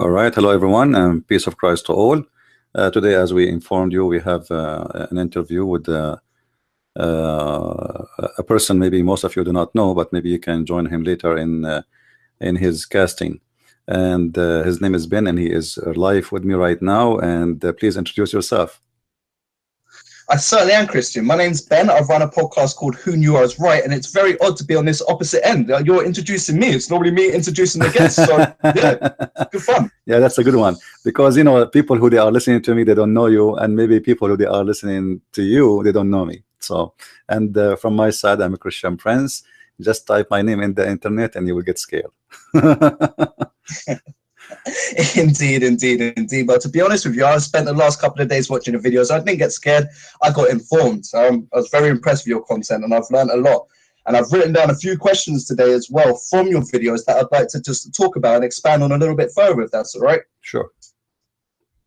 All right, hello everyone, and peace of Christ to all. Today, as we informed you, we have an interview with a person maybe most of you do not know, but maybe you can join him later in his casting. And his name is Ben, and he is live with me right now. And please introduce yourself. I certainly am, Christian. My name's Ben. I run a podcast called Who Knew I Was Right, and it's very odd to be on this opposite end. You're introducing me. It's normally me introducing the guest. So, yeah, good fun. Yeah, that's a good one. Because, you know, people who they are listening to me, they don't know you. And maybe people who they are listening to you, they don't know me. So, and from my side, I'm a Christian Prince. Just type my name in the internet and you will get scared. Indeed. But to be honest with you, I spent the last couple of days watching the videos. I didn't get scared. I got informed. I was very impressed with your content, and I've learned a lot. And I've written down a few questions today as well from your videos that I'd like to just talk about and expand on a little bit further, if that's all right. Sure.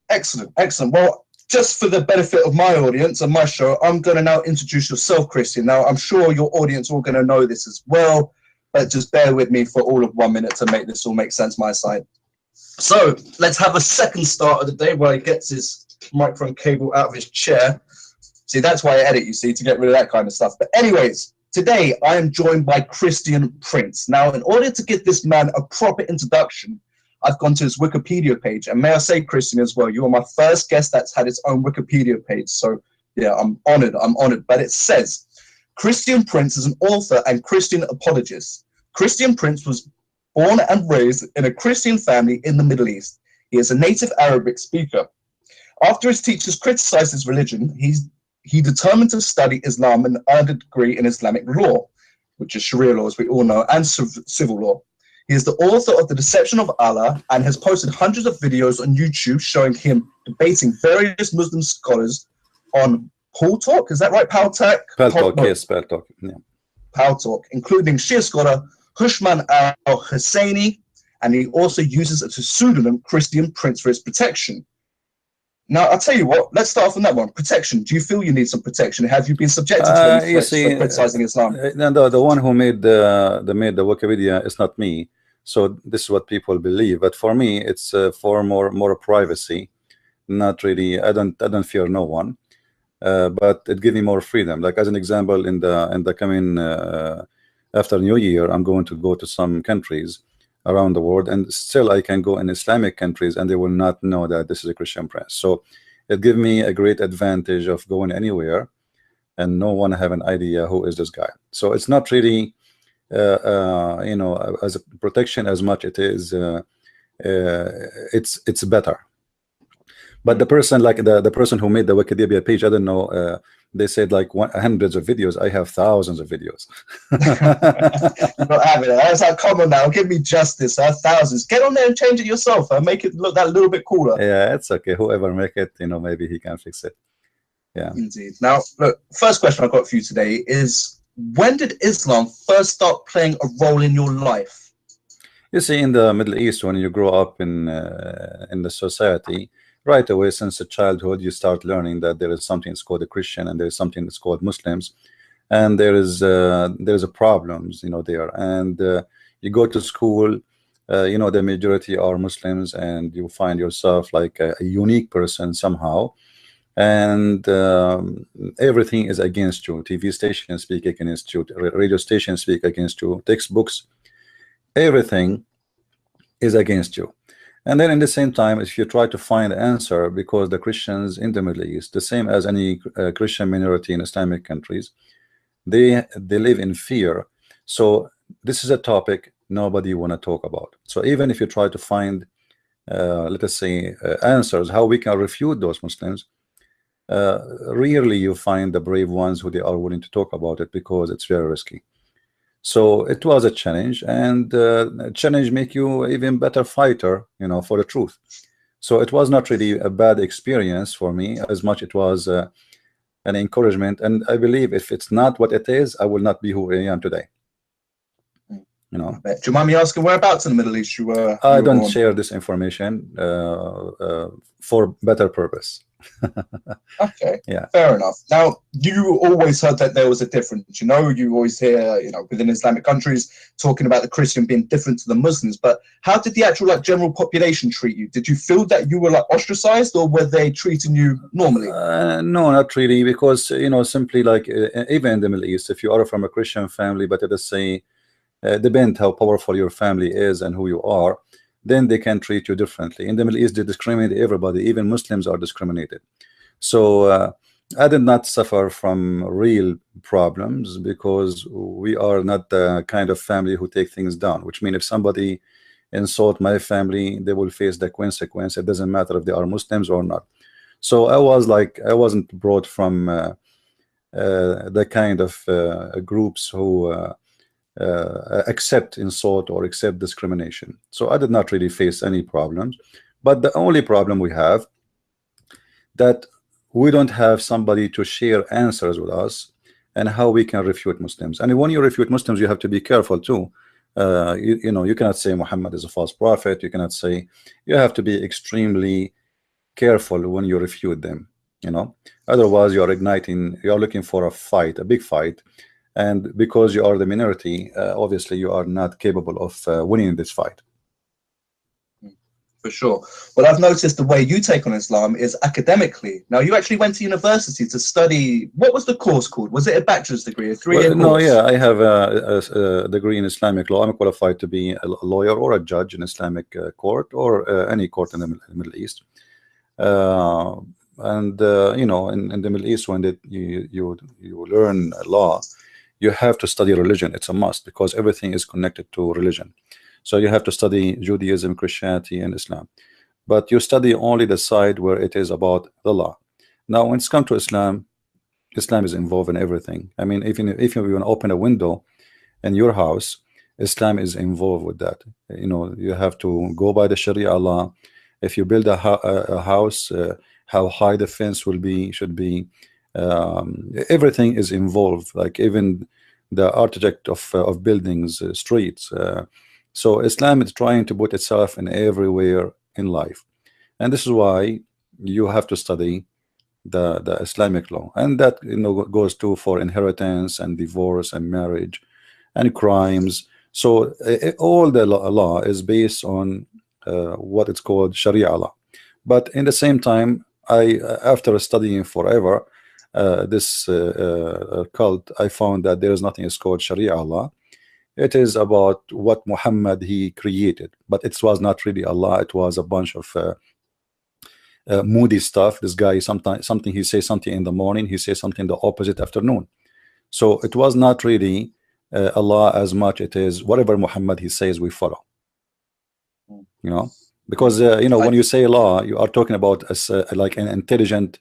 Excellent. Well, just for the benefit of my audience and my show, I'm going to now introduce yourself, Christian. Now, I'm sure your audience are all going to know this as well, but just bear with me for all of 1 minute to make this all make sense my side. So let's have a second start of the day where he gets his microphone cable out of his chair. See, that's why I edit, you see, to get rid of that kind of stuff. But anyways, today I am joined by Christian Prince. Now, in order to give this man a proper introduction, I've gone to his Wikipedia page. And may I say, Christian, as well, you are my first guest that's had its own Wikipedia page. So, yeah, I'm honored. But it says, Christian Prince is an author and Christian apologist. Christian Prince was born and raised in a Christian family in the Middle East. He is a native Arabic speaker. After his teachers criticized his religion, he determined to study Islam and earned a degree in Islamic law, which is Sharia law, as we all know, and civil law. He is the author of The Deception of Allah and has posted hundreds of videos on YouTube showing him debating various Muslim scholars on Paul Talk. Is that right? Paul Talk? Yes, Paul Talk. Yeah. Paul Talk, including Shia scholar Hushman al-Husseini, and he also uses a pseudonym Christian Prince for his protection. Now, I'll tell you what, let's start from that one. Protection. Do you feel you need some protection? Have you been subjected to any threats for criticizing Islam? The one who made the Wikipedia is not me. So this is what people believe. But for me, it's for more privacy. Not really. I don't fear no one. But it gives me more freedom. Like as an example, in the coming after New Year, I'm going to go to some countries around the world, and still I can go in Islamic countries and they will not know that this is a Christian Prince. So it gives me a great advantage of going anywhere and no one have an idea who is this guy. So it's not really you know, as a protection as much it is it's better. But the person, like the person who made the Wikipedia page, I don't know, they said like hundreds of videos. I have thousands of videos. Not having it. That's like, come on now, give me justice. I have thousands. Get on there and change it yourself and make it look that little bit cooler. Yeah, it's okay. Whoever make it, you know, maybe he can fix it. Yeah. Indeed. Now, look, first question I've got for you today is, when did Islam first start playing a role in your life? You see, in the Middle East, when you grow up in the society, right away, since the childhood, you start learning that there is something that's called a Christian and there is something that's called Muslims, and there's a problems, you know, there. And you go to school, you know, the majority are Muslims, and you find yourself like a unique person somehow, and everything is against you. TV stations speak against you, radio stations speak against you, textbooks, everything is against you. And then in the same time, if you try to find the answer, because the Christians in the Middle East, the same as any Christian minority in Islamic countries, they live in fear. So this is a topic nobody want to talk about. So even if you try to find, let us say, answers, how we can refute those Muslims, rarely you find the brave ones who they are willing to talk about it, because it's very risky. So it was a challenge, and challenge make you even better fighter, you know, for the truth. So it was not really a bad experience for me, as much it was an encouragement. And I believe if it's not what it is, I will not be who I am today. you know. Do you mind me asking whereabouts in the Middle East you were? I don't share this information for better purpose. Okay, yeah, fair enough. Now, you always heard that there was a difference. You know, you always hear, you know, within Islamic countries talking about the Christian being different to the Muslims. But how did the actual like general population treat you? Did you feel that you were like ostracized, or were they treating you normally? no, not really, because you know, simply like even in the Middle East, if you are from a Christian family, but let us say, depend how powerful your family is and who you are, then they can treat you differently. In the Middle East, they discriminate everybody, even Muslims are discriminated. So I did not suffer from real problems because we are not the kind of family who take things down, which means if somebody insult my family, they will face the consequence. It doesn't matter if they are Muslims or not. So I was like, I wasn't brought from the kind of groups who accept insult or accept discrimination. So I did not really face any problems. But the only problem we have, that we don't have somebody to share answers with us and how we can refute Muslims. And when you refute Muslims, you have to be careful too. You know, you cannot say Muhammad is a false prophet. You cannot say, you have to be extremely careful when you refute them, you know. Otherwise you are igniting, you are looking for a fight, a big fight, and because you are the minority, obviously you are not capable of winning this fight. For sure. Well, I've noticed the way you take on Islam is academically. Now, you actually went to university to study. What was the course called? Was it a bachelor's degree, a 3-year course? No, yeah, I have a degree in Islamic law. I'm qualified to be a lawyer or a judge in Islamic court or any court in the Middle East. You know, in the Middle East, when you learn law, you have to study religion. It's a must, because everything is connected to religion. So you have to study Judaism, Christianity, and Islam. But you study only the side where it is about the law. Now, when it's come to Islam, Islam is involved in everything. I mean, even if you want to open a window in your house, Islam is involved with that. You know, you have to go by the Sharia law. If you build a house, how high the fence will be, should be. Everything is involved, like even the architect of buildings, streets. So Islam is trying to put itself in everywhere in life, and this is why you have to study the Islamic law, and that, you know, goes to for inheritance and divorce and marriage and crimes. So all the law is based on what it's called Sharia law. But in the same time, after studying forever this cult, I found that there is nothing is called Sharia law. It is about what Muhammad he created, but it was not really Allah. It was a bunch of moody stuff. This guy, something he says something in the morning, he says something the opposite afternoon. So it was not really Allah as much. It is whatever Muhammad he says we follow. You know, because you know, when you say law, you are talking about as like an intelligent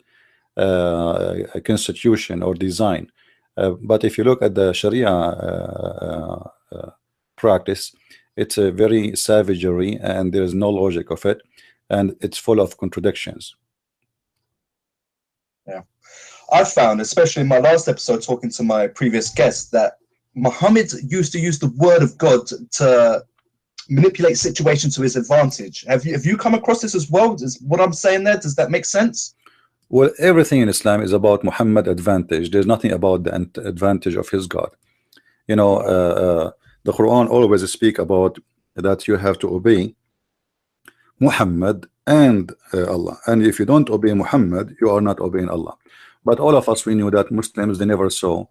constitution or design. But if you look at the Sharia practice, it's a very savagery, and there is no logic of it, and it's full of contradictions. Yeah, I found, especially in my last episode talking to my previous guest, that Muhammad used to use the word of God to manipulate situations to his advantage. Have you come across this as well? Is what I'm saying there, does that make sense? Well, everything in Islam is about Muhammad advantage. There's nothing about the advantage of his God. You know, the Quran always speak about that you have to obey Muhammad and Allah. And if you don't obey Muhammad, you are not obeying Allah. But all of us, we knew that Muslims, they never saw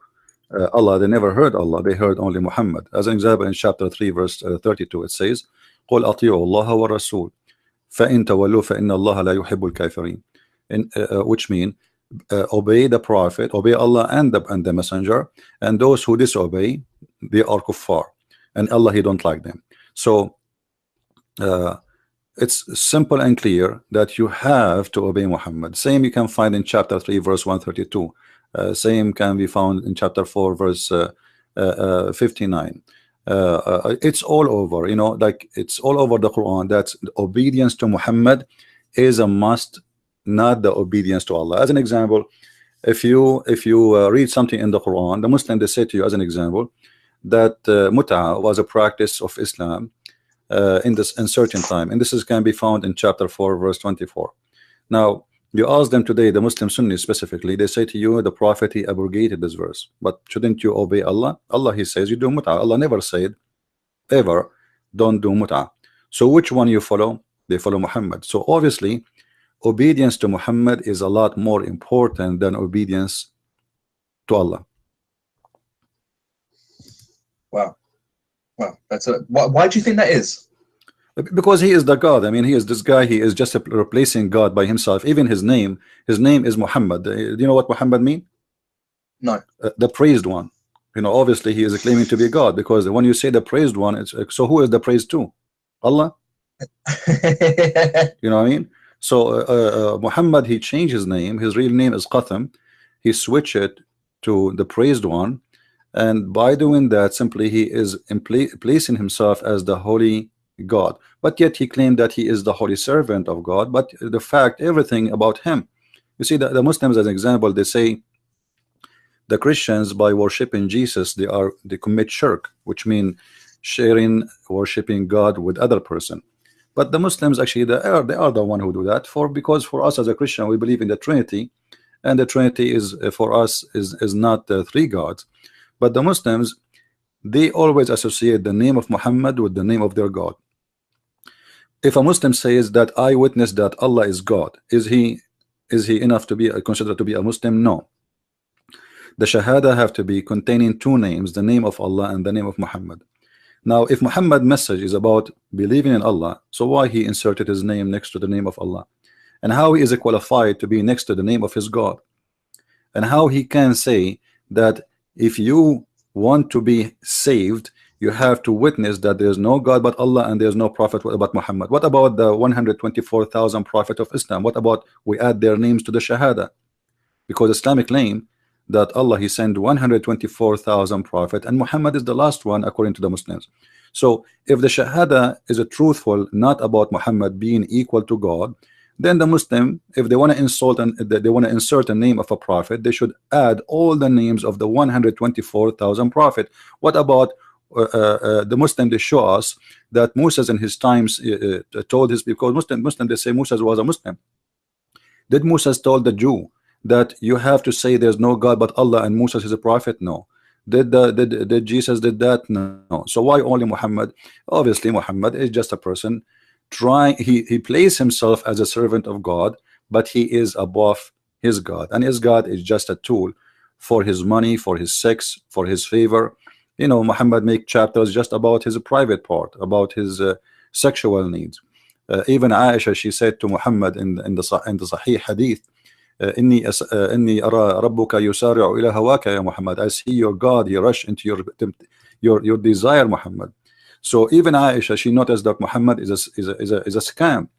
Allah, they never heard Allah, they heard only Muhammad. As an example, in chapter 3 verse 32, it says, قُلْ أَطِيعُوا اللَّهَ وَالرَّسُولَ فَإِن تَوَلُّوا فَإِنَّ اللَّهَ لَا يُحِبُّ الْكَافِرِينَ. Which mean obey the Prophet, obey Allah and the Messenger, and those who disobey, they are kuffar, and Allah, he don't like them. So it's simple and clear that you have to obey Muhammad. Same you can find in chapter 3 verse 132. Same can be found in chapter 4 verse 59. It's all over, you know, like it's all over the Quran that obedience to Muhammad is a must, not the obedience to Allah. As an example, if you read something in the Quran, the Muslim, they say to you, as an example, that mut'a was a practice of Islam in this uncertain time, and this is can be found in chapter 4 verse 24. Now you ask them today, the Muslim Sunnis specifically, they say to you the Prophet he abrogated this verse, but shouldn't you obey Allah? Allah he says you do mut'a. Allah never said ever don't do mut'a. So which one you follow? They follow Muhammad. So obviously obedience to Muhammad is a lot more important than obedience to Allah. Wow. Wow, that's a why do you think that is? Because he is the God. I mean, he is this guy. He is just replacing God by himself. Even his name is Muhammad. Do you know what Muhammad mean? No. The praised one. You know, obviously he is claiming to be God, because when you say the praised one, it's so who is the praised to? Allah. You know what I mean? So Muhammad, he changed his name. His real name is Qatham. He switched it to the praised one, and by doing that, simply he is placing himself as the holy God. But yet he claimed that he is the holy servant of God. But the fact, everything about him, you see, the Muslims as an example, they say the Christians, by worshiping Jesus, they commit shirk, which means sharing worshiping God with other person. But the Muslims actually they are the one who do that, because for us as a Christian, we believe in the Trinity, and the Trinity is for us is not three gods. But the Muslims, they always associate the name of Muhammad with the name of their God. If a Muslim says that I witness that Allah is God, is he enough to be considered to be a Muslim? No. The Shahada have to be containing two names, the name of Allah and the name of Muhammad. Now, if Muhammad's message is about believing in Allah, so why he inserted his name next to the name of Allah? And how he is qualified to be next to the name of his God? And how he can say that if you want to be saved, you have to witness that there is no God but Allah and there is no prophet but Muhammad? What about the 124,000 prophet of Islam? What about we add their names to the Shahada? Because Islamic claim that Allah he sent 124,000 prophet and Muhammad is the last one according to the Muslims. So if the Shahada is a truthful, not about Muhammad being equal to God, then the Muslim, if they want to insult and they want to insert a name of a prophet, they should add all the names of the 124,000 prophet. What about the Muslim? They show us that Moses in his times told his, because Muslim they say Moses was a Muslim. Did Moses told the Jew that you have to say there's no God but Allah and Moses is a prophet? No. Did Jesus did that? No. So why only Muhammad? Obviously Muhammad is just a person trying, he plays himself as a servant of God, but he is above his God, and his God is just a tool for his money, for his sex, for his favor. You know, Muhammad make chapters just about his private part, about his sexual needs. Even Aisha, she said to Muhammad in the Sahih hadith, inni ara rabbuka yusari'u ila hawaka ya Muhammad, I see your God, he rush into your desire, Muhammad. So even Aisha, she noticed that Muhammad is a scam.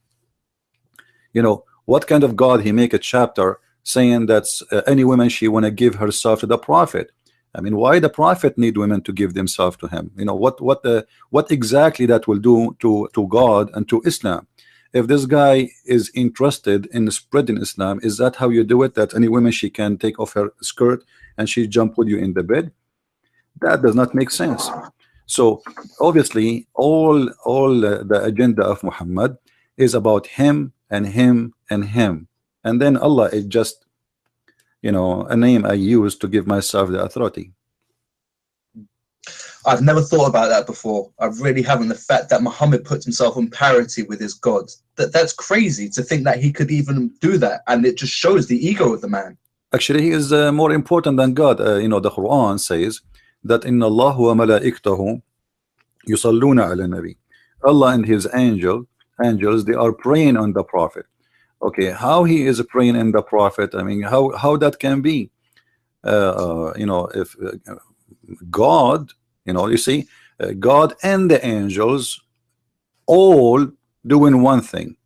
You know, what kind of God he make a chapter saying that any woman she want to give herself to the prophet? I mean, why the prophet need women to give themselves to him? You know, what exactly that will do to God and to Islam? If this guy is interested in spreading Islam, is that how you do it? That any woman she can take off her skirt and she jump with you in the bed? That does not make sense. So obviously all the agenda of Muhammad is about him and him and him, and then Allah is just, you know, a name I use to give myself the authority. I've never thought about that before. I really haven't. The fact that Muhammad puts himself on parity with his God, that's crazy to think that he could even do that, and it just shows the ego of the man. Actually, he is more important than God. You know, the Quran says that inna Allah wa malaikatahu yusalluna ala nabi. Allah and his angels, they are praying on the prophet. Okay, how he is praying in the prophet? I mean, how that can be? You know, if God, you know, you see, God and the angels all doing one thing.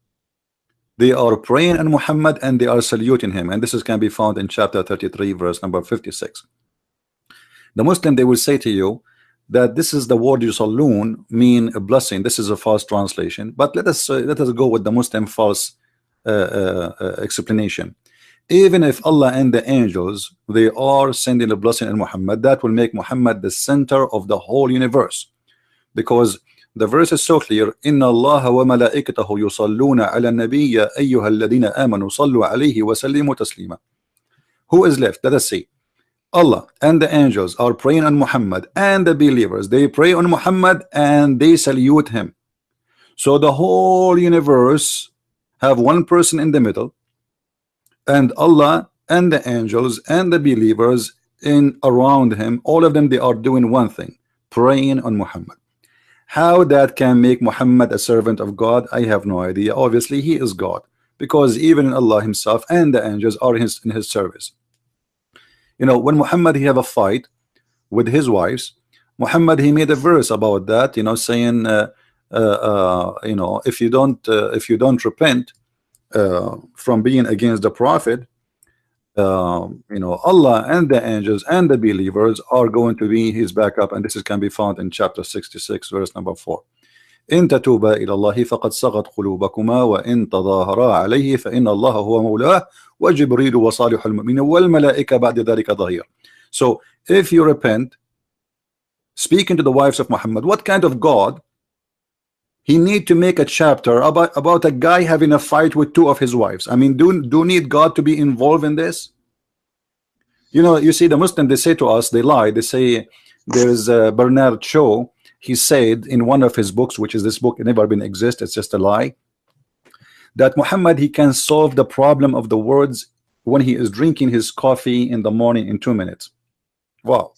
They are praying on Muhammad and they are saluting him, and this can be found in chapter 33 verse number 56. The Muslim, they will say to you that this is the word yusallun mean a blessing. This is a false translation, but let us go with the Muslim false explanation. Even if Allah and the angels, they are sending a blessing in Muhammad, that will make Muhammad the center of the whole universe, because the verse is so clear. Inna Allah wa malaikatahu yusalluna ala nabiyya ayyuha alladhina amanu sallu alayhi wa sallimu taslima. Who is left? Let us see. Allah and the angels are praying on Muhammad, and the believers, they pray on Muhammad and they salute him. So the whole universe have one person in the middle, and Allah and the angels and the believers in around him, all of them, they are doing one thing, praying on Muhammad. How that can make Muhammad a servant of God, I have no idea. Obviously he is God, because even Allah himself and the angels are in his service. You know, when Muhammad he have a fight with his wives, Muhammad he made a verse about that, you know, saying you know, if you don't repent from being against the Prophet, you know, Allah and the angels and the believers are going to be his backup. And this can be found in chapter 66 verse number 4. إن تتوبا إلى الله فقد صغت قلوبكما وإن تظاهرا عليه فإن الله هو مولاه وجبريل وصالح المؤمنين والملائكة بعد ذلك ظهير. So if you repent, speaking to the wives of Muhammad, what kind of God he need to make a chapter about a guy having a fight with two of his wives? I mean, do need God to be involved in this? You know, you see the Muslims, they say to us, they lie, they say there's Bernard Shaw, he said in one of his books, which is this book never been exist, it's just a lie, that Muhammad he can solve the problem of the words when he is drinking his coffee in the morning in 2 minutes. Wow.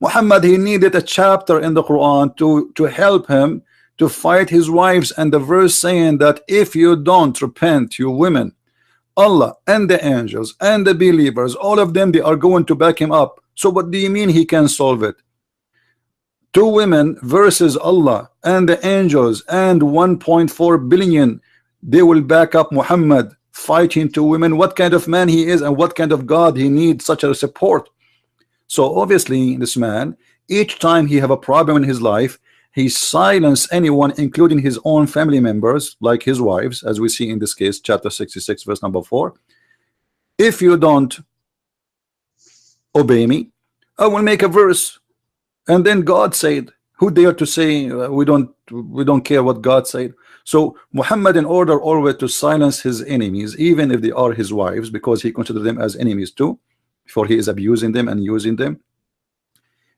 Muhammad he needed a chapter in the Quran to help him to fight his wives, and the verse saying that if you don't repent, you women, Allah and the angels and the believers, all of them, they are going to back him up. So what do you mean he can solve it? Two women versus Allah and the angels and 1.4 billion, they will back up Muhammad fighting two women. What kind of man he is and what kind of God he needs such a support? So obviously this man, each time he have a problem in his life, he silenced anyone, including his own family members, like his wives, as we see in this case, chapter 66, verse number 4. If you don't obey me, I will make a verse. And then God said, who dare to say we don't care what God said? So Muhammad, in order always to silence his enemies, even if they are his wives, because he considers them as enemies too, for he is abusing them and using them,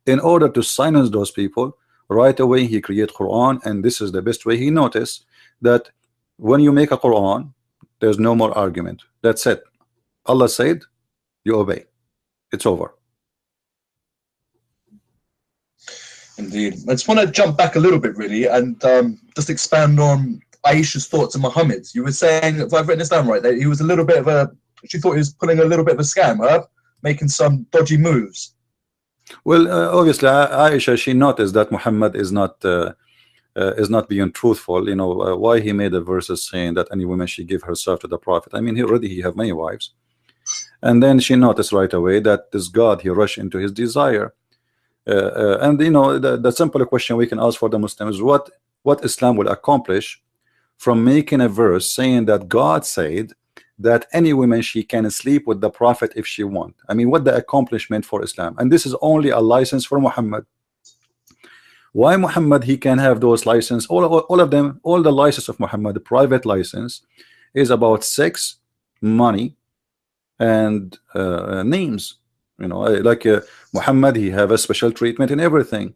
in order to silence those people, right away he create Quran. And this is the best way. He noticed that when you make a Quran, there's no more argument. That's it. Allah said, you obey. It's over. Indeed. I just want to jump back a little bit, really, and just expand on Aisha's thoughts on Muhammad. You were saying, if I've written this down right, that he was a little bit of a, she thought he was pulling a little bit of a scam, making some dodgy moves. Well, obviously, Aisha, she noticed that Muhammad is not being truthful. You know, why he made the verses saying that any woman she give herself to the Prophet. I mean, he have many wives. And then she noticed right away that this God, he rushed into his desire. And you know, the simple question we can ask for the Muslims, what Islam will accomplish from making a verse saying that God said that any woman she can sleep with the Prophet if she want. I mean, what the accomplishment for Islam? And this is only a license for Muhammad. Why Muhammad he can have those license? All of them, all the license of Muhammad, the private license, is about sex, money, and names. You know, like Muhammad, he have a special treatment in everything.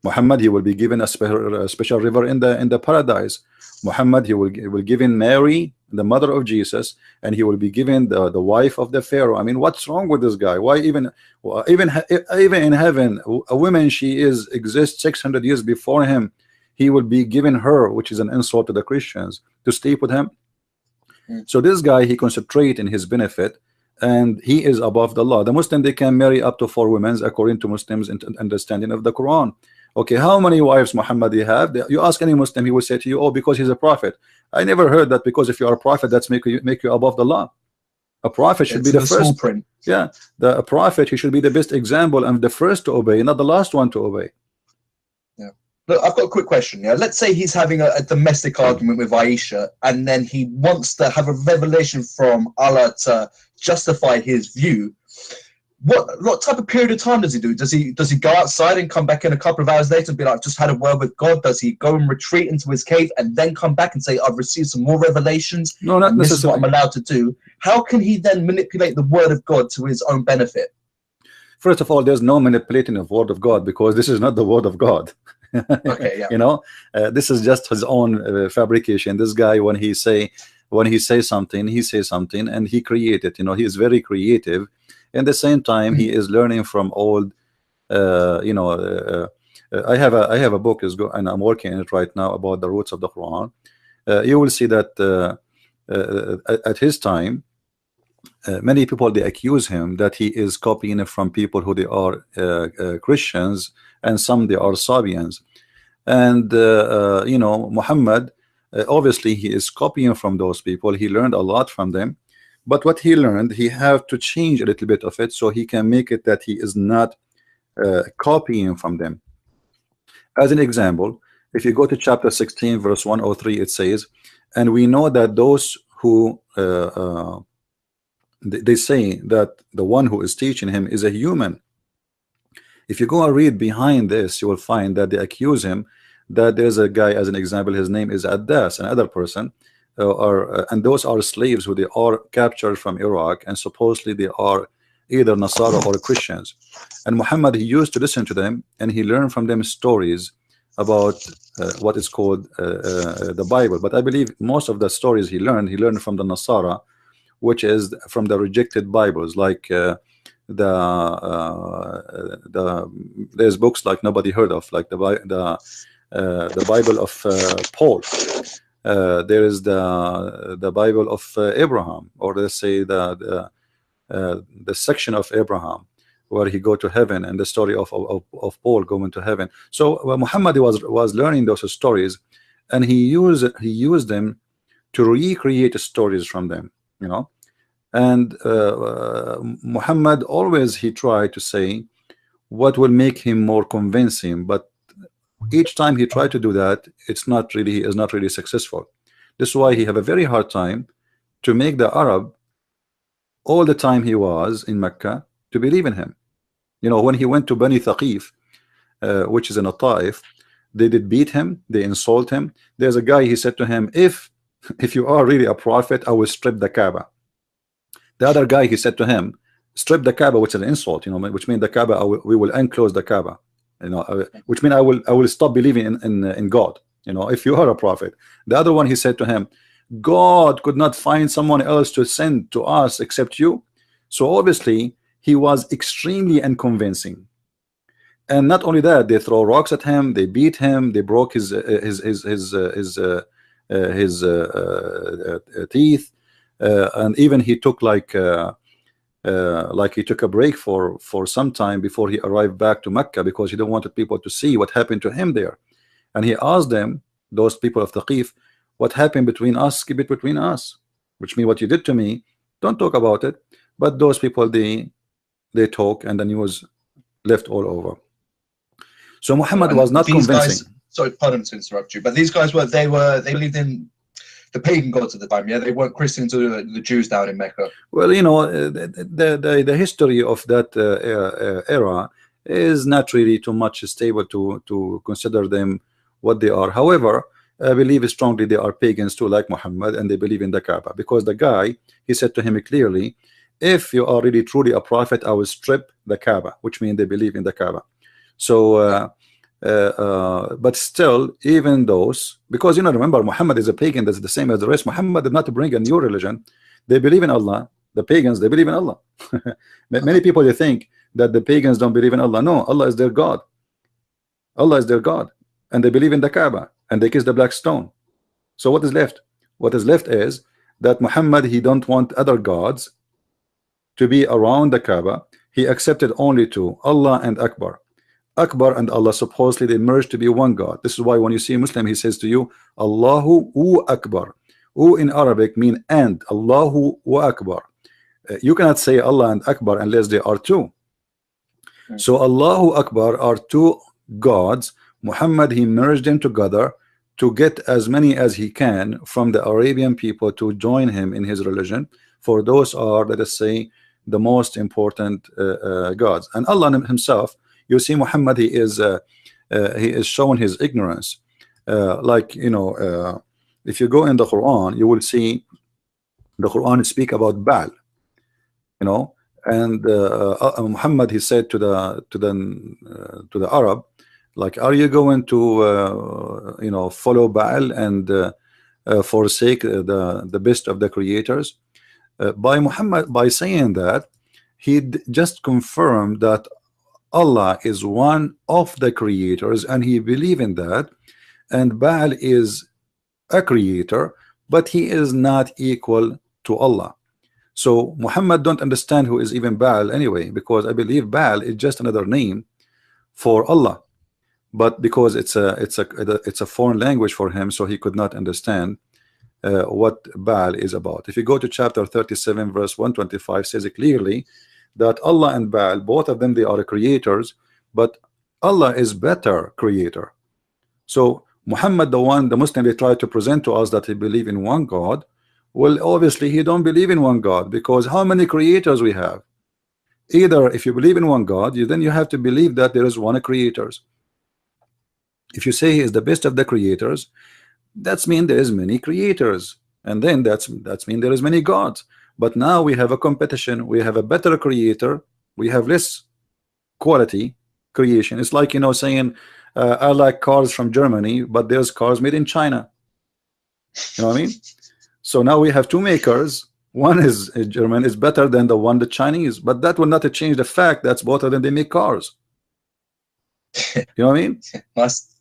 Muhammad, he will be given a special river in the paradise. Muhammad, he will given Mary, the mother of Jesus, and he will be given the wife of the Pharaoh. I mean, what's wrong with this guy? Why even in heaven, a woman she exists 600 years before him, he will be given her, which is an insult to the Christians, to sleep with him. So this guy, he concentrate in his benefit, and he is above the law. The Muslim, they can marry up to 4 women according to Muslims understanding of the Quran. Okay, how many wives Muhammad he have? You ask any Muslim, he will say to you, oh, because he's a prophet. I never heard that because if you are a prophet, that's make you above the law. A prophet should be the first. Print. Yeah, a prophet, he should be the best example and the first to obey, not the last one to obey. Yeah. Look, I've got a quick question. Yeah, let's say he's having a domestic argument with Aisha, and then he wants to have a revelation from Allah to justify his view. What type of period of time does he do? Does he go outside and come back in a couple of hours later and be like, I've just had a word with God? Does he go and retreat into his cave and then come back and say, I've received some more revelations? No, not and this is what necessarily. I'm allowed to do. How can he then manipulate the word of God to his own benefit? First of all, there's no manipulating of word of God, because this is not the word of God. Okay, yeah. You know, this is just his own fabrication. This guy, when he says something, he says something and he created. You know, he is very creative. At the same time, he is learning from old. You know, I have a book and I'm working on it right now about the roots of the Quran. You will see that at his time, many people, they accuse him that he is copying from people who they are Christians, and some they are Sabians. And you know, Muhammad, obviously he is copying from those people. He learned a lot from them, but what he learned, he have to change a little bit of it so he can make it that he is not copying from them. As an example, if you go to chapter 16 verse 103, it says, and we know that those who they say that the one who is teaching him is a human. If you go and read behind this, you will find that they accuse him that there's a guy, as an example, his name is Addas, another person, and those are slaves who they are captured from Iraq, and supposedly they are either Nasara or Christians. And Muhammad, he used to listen to them, and he learned from them stories about what is called the Bible. But I believe most of the stories he learned from the Nasara, which is from the rejected Bibles, like there's books like nobody heard of, like the Bible of Paul. There is the Bible of Abraham, or let's say the section of Abraham where he go to heaven, and the story of Paul going to heaven. So Muhammad was learning those stories, and he used them to recreate stories from them, you know. And Muhammad always, he tried to say what will make him more convincing, but each time he tried to do that, he is not really successful. This is why he have a very hard time to make the Arab, all the time he was in Mecca, to believe in him. You know, when he went to Bani Thaqif, which is in a Taif, they did beat him, they insult him. There's a guy, he said to him, if you are really a prophet, I will strip the Kaaba. The other guy, he said to him, strip the Kaaba, which is an insult, you know, which means the Kaaba, we will enclose the Kaaba, you know, which means I will stop believing in God, you know, if you are a prophet. The other one, he said to him, God could not find someone else to send to us except you. So obviously he was extremely unconvincing. And not only that, they throw rocks at him, they beat him, they broke his teeth, and even he took like he took a break for some time before he arrived back to Mecca, because he didn't want people to see what happened to him there. And he asked them, those people of Thaqif, what happened between us, keep it between us, which means what you did to me, don't talk about it. But those people, they talk, and the news left all over. So Muhammad was not convincing. Guys, sorry, pardon to interrupt you, but these guys they believed in the pagan gods at the time. Yeah, they weren't Christians or the Jews down in Mecca. Well, you know, the history of that era is not really too much stable to consider them what they are. However, I believe strongly they are pagans too, like Muhammad, and they believe in the Kaaba, because the guy, he said to him clearly, if you are really truly a prophet, I will strip the Kaaba, which means they believe in the Kaaba. So but still, even those, because you know, remember, Muhammad is a pagan, that's the same as the rest. Muhammad did not bring a new religion. They believe in Allah. The pagans, they believe in Allah. Many people, they think that the pagans don't believe in Allah. No, Allah is their God. Allah is their God, and they believe in the Kaaba, and they kiss the black stone. So what is left? What is left is that Muhammad, he don't want other gods to be around the Kaaba. He accepted only two, Allah and Akbar. Akbar and Allah, supposedly they merged to be one God. This is why when you see a Muslim, he says to you, Allahu wa Akbar. U in Arabic mean and, Allahu wa Akbar. You cannot say Allah and Akbar unless they are two. So Allahu Akbar are two gods, Muhammad, he merged them together to get as many as he can from the Arabian people to join him in his religion, for those are, let us say, the most important gods. And Allah himself, you see, Muhammad, he is showing his ignorance. Like, you know, if you go in the Quran, you will see the Quran speak about Baal, you know, and Muhammad, he said to the Arab, like, are you going to you know, follow Baal and forsake the best of the creators? By Muhammad, by saying that, he just confirmed that Allah is one of the creators, and he believe in that, and Baal is a creator, but he is not equal to Allah. So Muhammad don't understand who is even Baal anyway, because I believe Baal is just another name for Allah, but because it's a foreign language for him, so he could not understand what Baal is about. If you go to chapter 37 verse 125, says it clearly that Allah and Baal, both of them, they are creators, but Allah is better creator. So Muhammad, the Muslim, they try to present to us that he believe in one God. Well, obviously he don't believe in one God, because how many creators we have? Either if you believe in one God, then you have to believe that there is one creators. If you say he is the best of the creators, that's mean there is many creators, and then that's mean there is many gods. But now we have a competition. We have a better creator, we have less quality creation. It's like, you know, saying I like cars from Germany, but there's cars made in China. You know what I mean? So now we have two makers. One is German, is better than the Chinese, but that will not change the fact that both of them, they make cars. You know what I mean?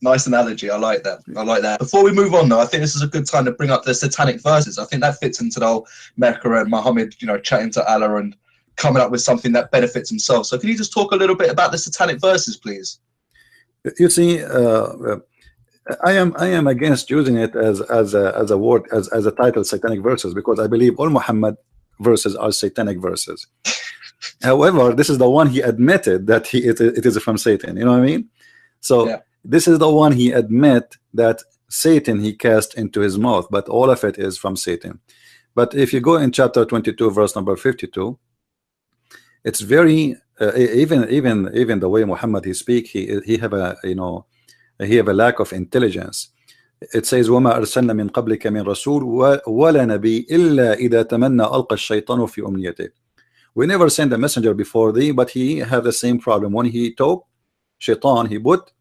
Nice analogy. I like that. I like that. Before we move on, though, I think this is a good time to bring up the satanic verses. I think that fits into the whole Mecca and Muhammad, you know, chatting to Allah and coming up with something that benefits himself. So can you just talk a little bit about the satanic verses, please? You see, I am against using it as a word, as a title, satanic verses, because I believe all Muhammad verses are satanic verses. However, this is the one he admitted that it is from Satan. You know what I mean? So yeah, this is the one he admit that Satan he cast into his mouth, but all of it is from Satan. But if you go in chapter 22 verse number 52, it's very even the way Muhammad he speak, he have a, you know, he have a lack of intelligence. It says وما أرسلنا من قبلك من رسول ولا نبي إلا إذا تمنى ألقى الشيطان في أمنيته. We never sent a messenger before thee, but he have the same problem. When he talk, Shaitan, he put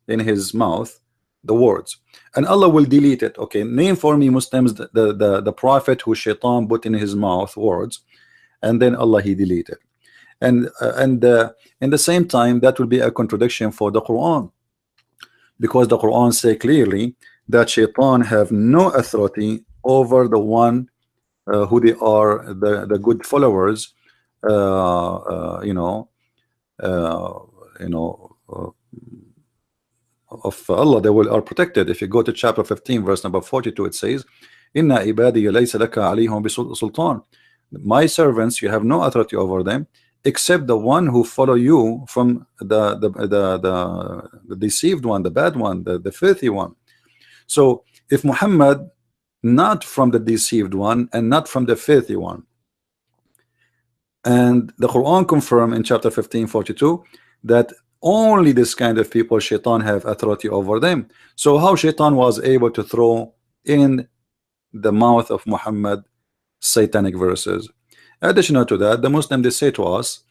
in his mouth the words, and Allah will delete it. Okay, name for me, Muslims, the prophet who Shaitan put in his mouth words, and then Allah he deleted. And in the same time, that will be a contradiction for the Quran, because the Quran say clearly that Shaitan have no authority over the one who they are the good followers. You know, of Allah, they are protected. If you go to chapter 15 verse number 42, it says inna ibadiya laysa laka alayhim bisultan, my servants, you have no authority over them except the one who follow you from the deceived one, the bad one, the filthy one. So if Muhammad not from the deceived one and not from the filthy one, and the Quran confirm in chapter 15:42 that only this kind of people Shaitan have authority over them. So how Shaitan was able to throw in the mouth of Muhammad satanic verses? Additional to that, the Muslim, they say to us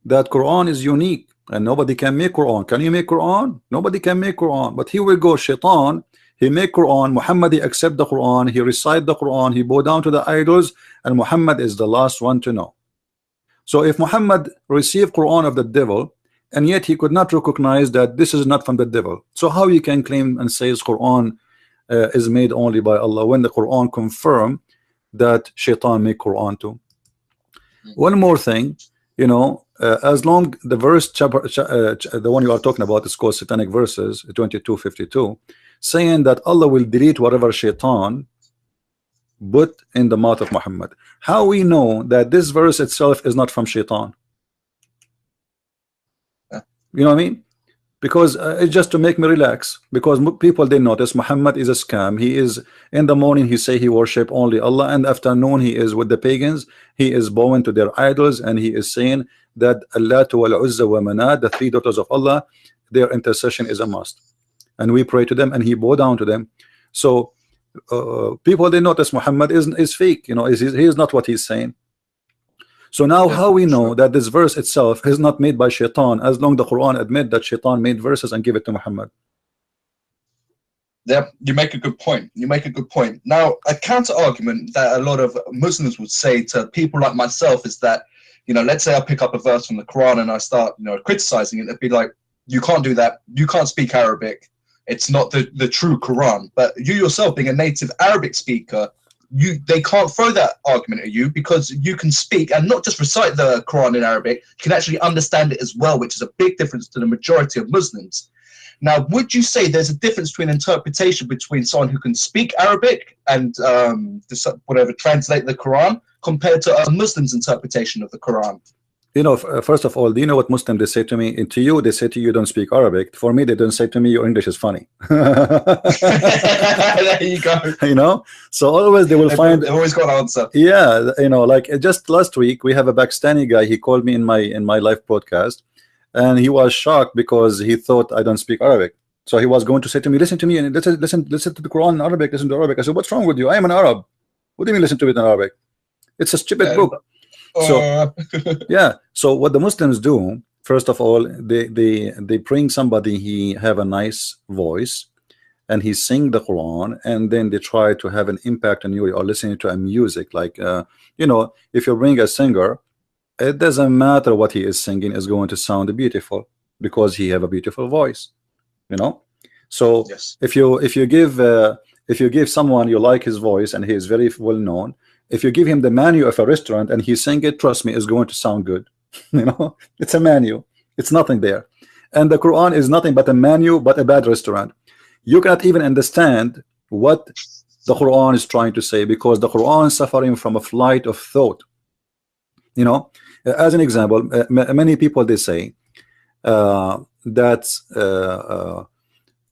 that Quran is unique and nobody can make Quran. Can you make Quran? Nobody can make Quran. But here we go, Shaitan, he make Quran, Muhammad he accept the Quran, he recite the Quran, he bow down to the idols, and Muhammad is the last one to know. So if Muhammad received Quran of the devil, and yet he could not recognize that this is not from the devil, so how you can claim and say Quran is made only by Allah, when the Quran confirm that Shaitan make Quran too? One more thing, you know, as long the verse chapter, the one you are talking about is called satanic verses 22:52, saying that Allah will delete whatever Shaitan put in the mouth of Muhammad. How we know that this verse itself is not from Shaitan? You know what I mean? because it's just to make me relax, because people, they notice Muhammad is a scam. He is, in the morning he say he worship only Allah, and afternoon he is with the pagans, he is bowing to their idols, and he is saying that Allah wal Uzza wa Manat, the three daughters of Allah, their intercession is a must, and we pray to them, and he bow down to them. So people, they notice Muhammad is fake, you know, he is not what he's saying. So now how we know that this verse itself is not made by shaitan, as long the Quran admit that shaitan made verses and give it to Muhammad? Yeah, you make a good point. You make a good point. Now, a counter argument that a lot of Muslims would say to people like myself is that, you know, let's say I pick up a verse from the Quran and I start, you know, criticizing it. It'd be like, you can't do that. You can't speak Arabic. It's not the true Quran. But you yourself, being a native Arabic speaker, they can't throw that argument at you, because you can speak and not just recite the Quran in Arabic, you can actually understand it as well, which is a big difference to the majority of Muslims. Now, would you say there's a difference between interpretation between someone who can speak Arabic and whatever translate the Quran compared to a Muslim's interpretation of the Quran? You know, first of all, do you know what Muslim they say to me? And to you, they say to you, don't speak Arabic. For me, they don't say to me, your English is funny. There you go. You know, so always they will find. They've always got an answer. Yeah, you know, like just last week we have a Pakistani guy. He called me in my live podcast, and he was shocked because he thought I don't speak Arabic. So he was going to say to me, listen to me and listen to the Quran in Arabic. Listen to Arabic. I said, what's wrong with you? I am an Arab. What do you mean listen to it in Arabic? It's a stupid book. So yeah, so what the Muslims do, first of all, they bring somebody, he have a nice voice and he sing the Quran, and then they try to have an impact on you, or listening to a music like you know, if you bring a singer, it doesn't matter what he is singing, is going to sound beautiful because he have a beautiful voice, you know. So yes, if you give someone, you like his voice and he is very well known, if you give him the menu of a restaurant and he sing it, trust me, it's going to sound good. You know, it's a menu, it's nothing there. And the Quran is nothing but a menu, but a bad restaurant. You cannot even understand what the Quran is trying to say, because the Quran is suffering from a flight of thought. You know, as an example, many people, they say that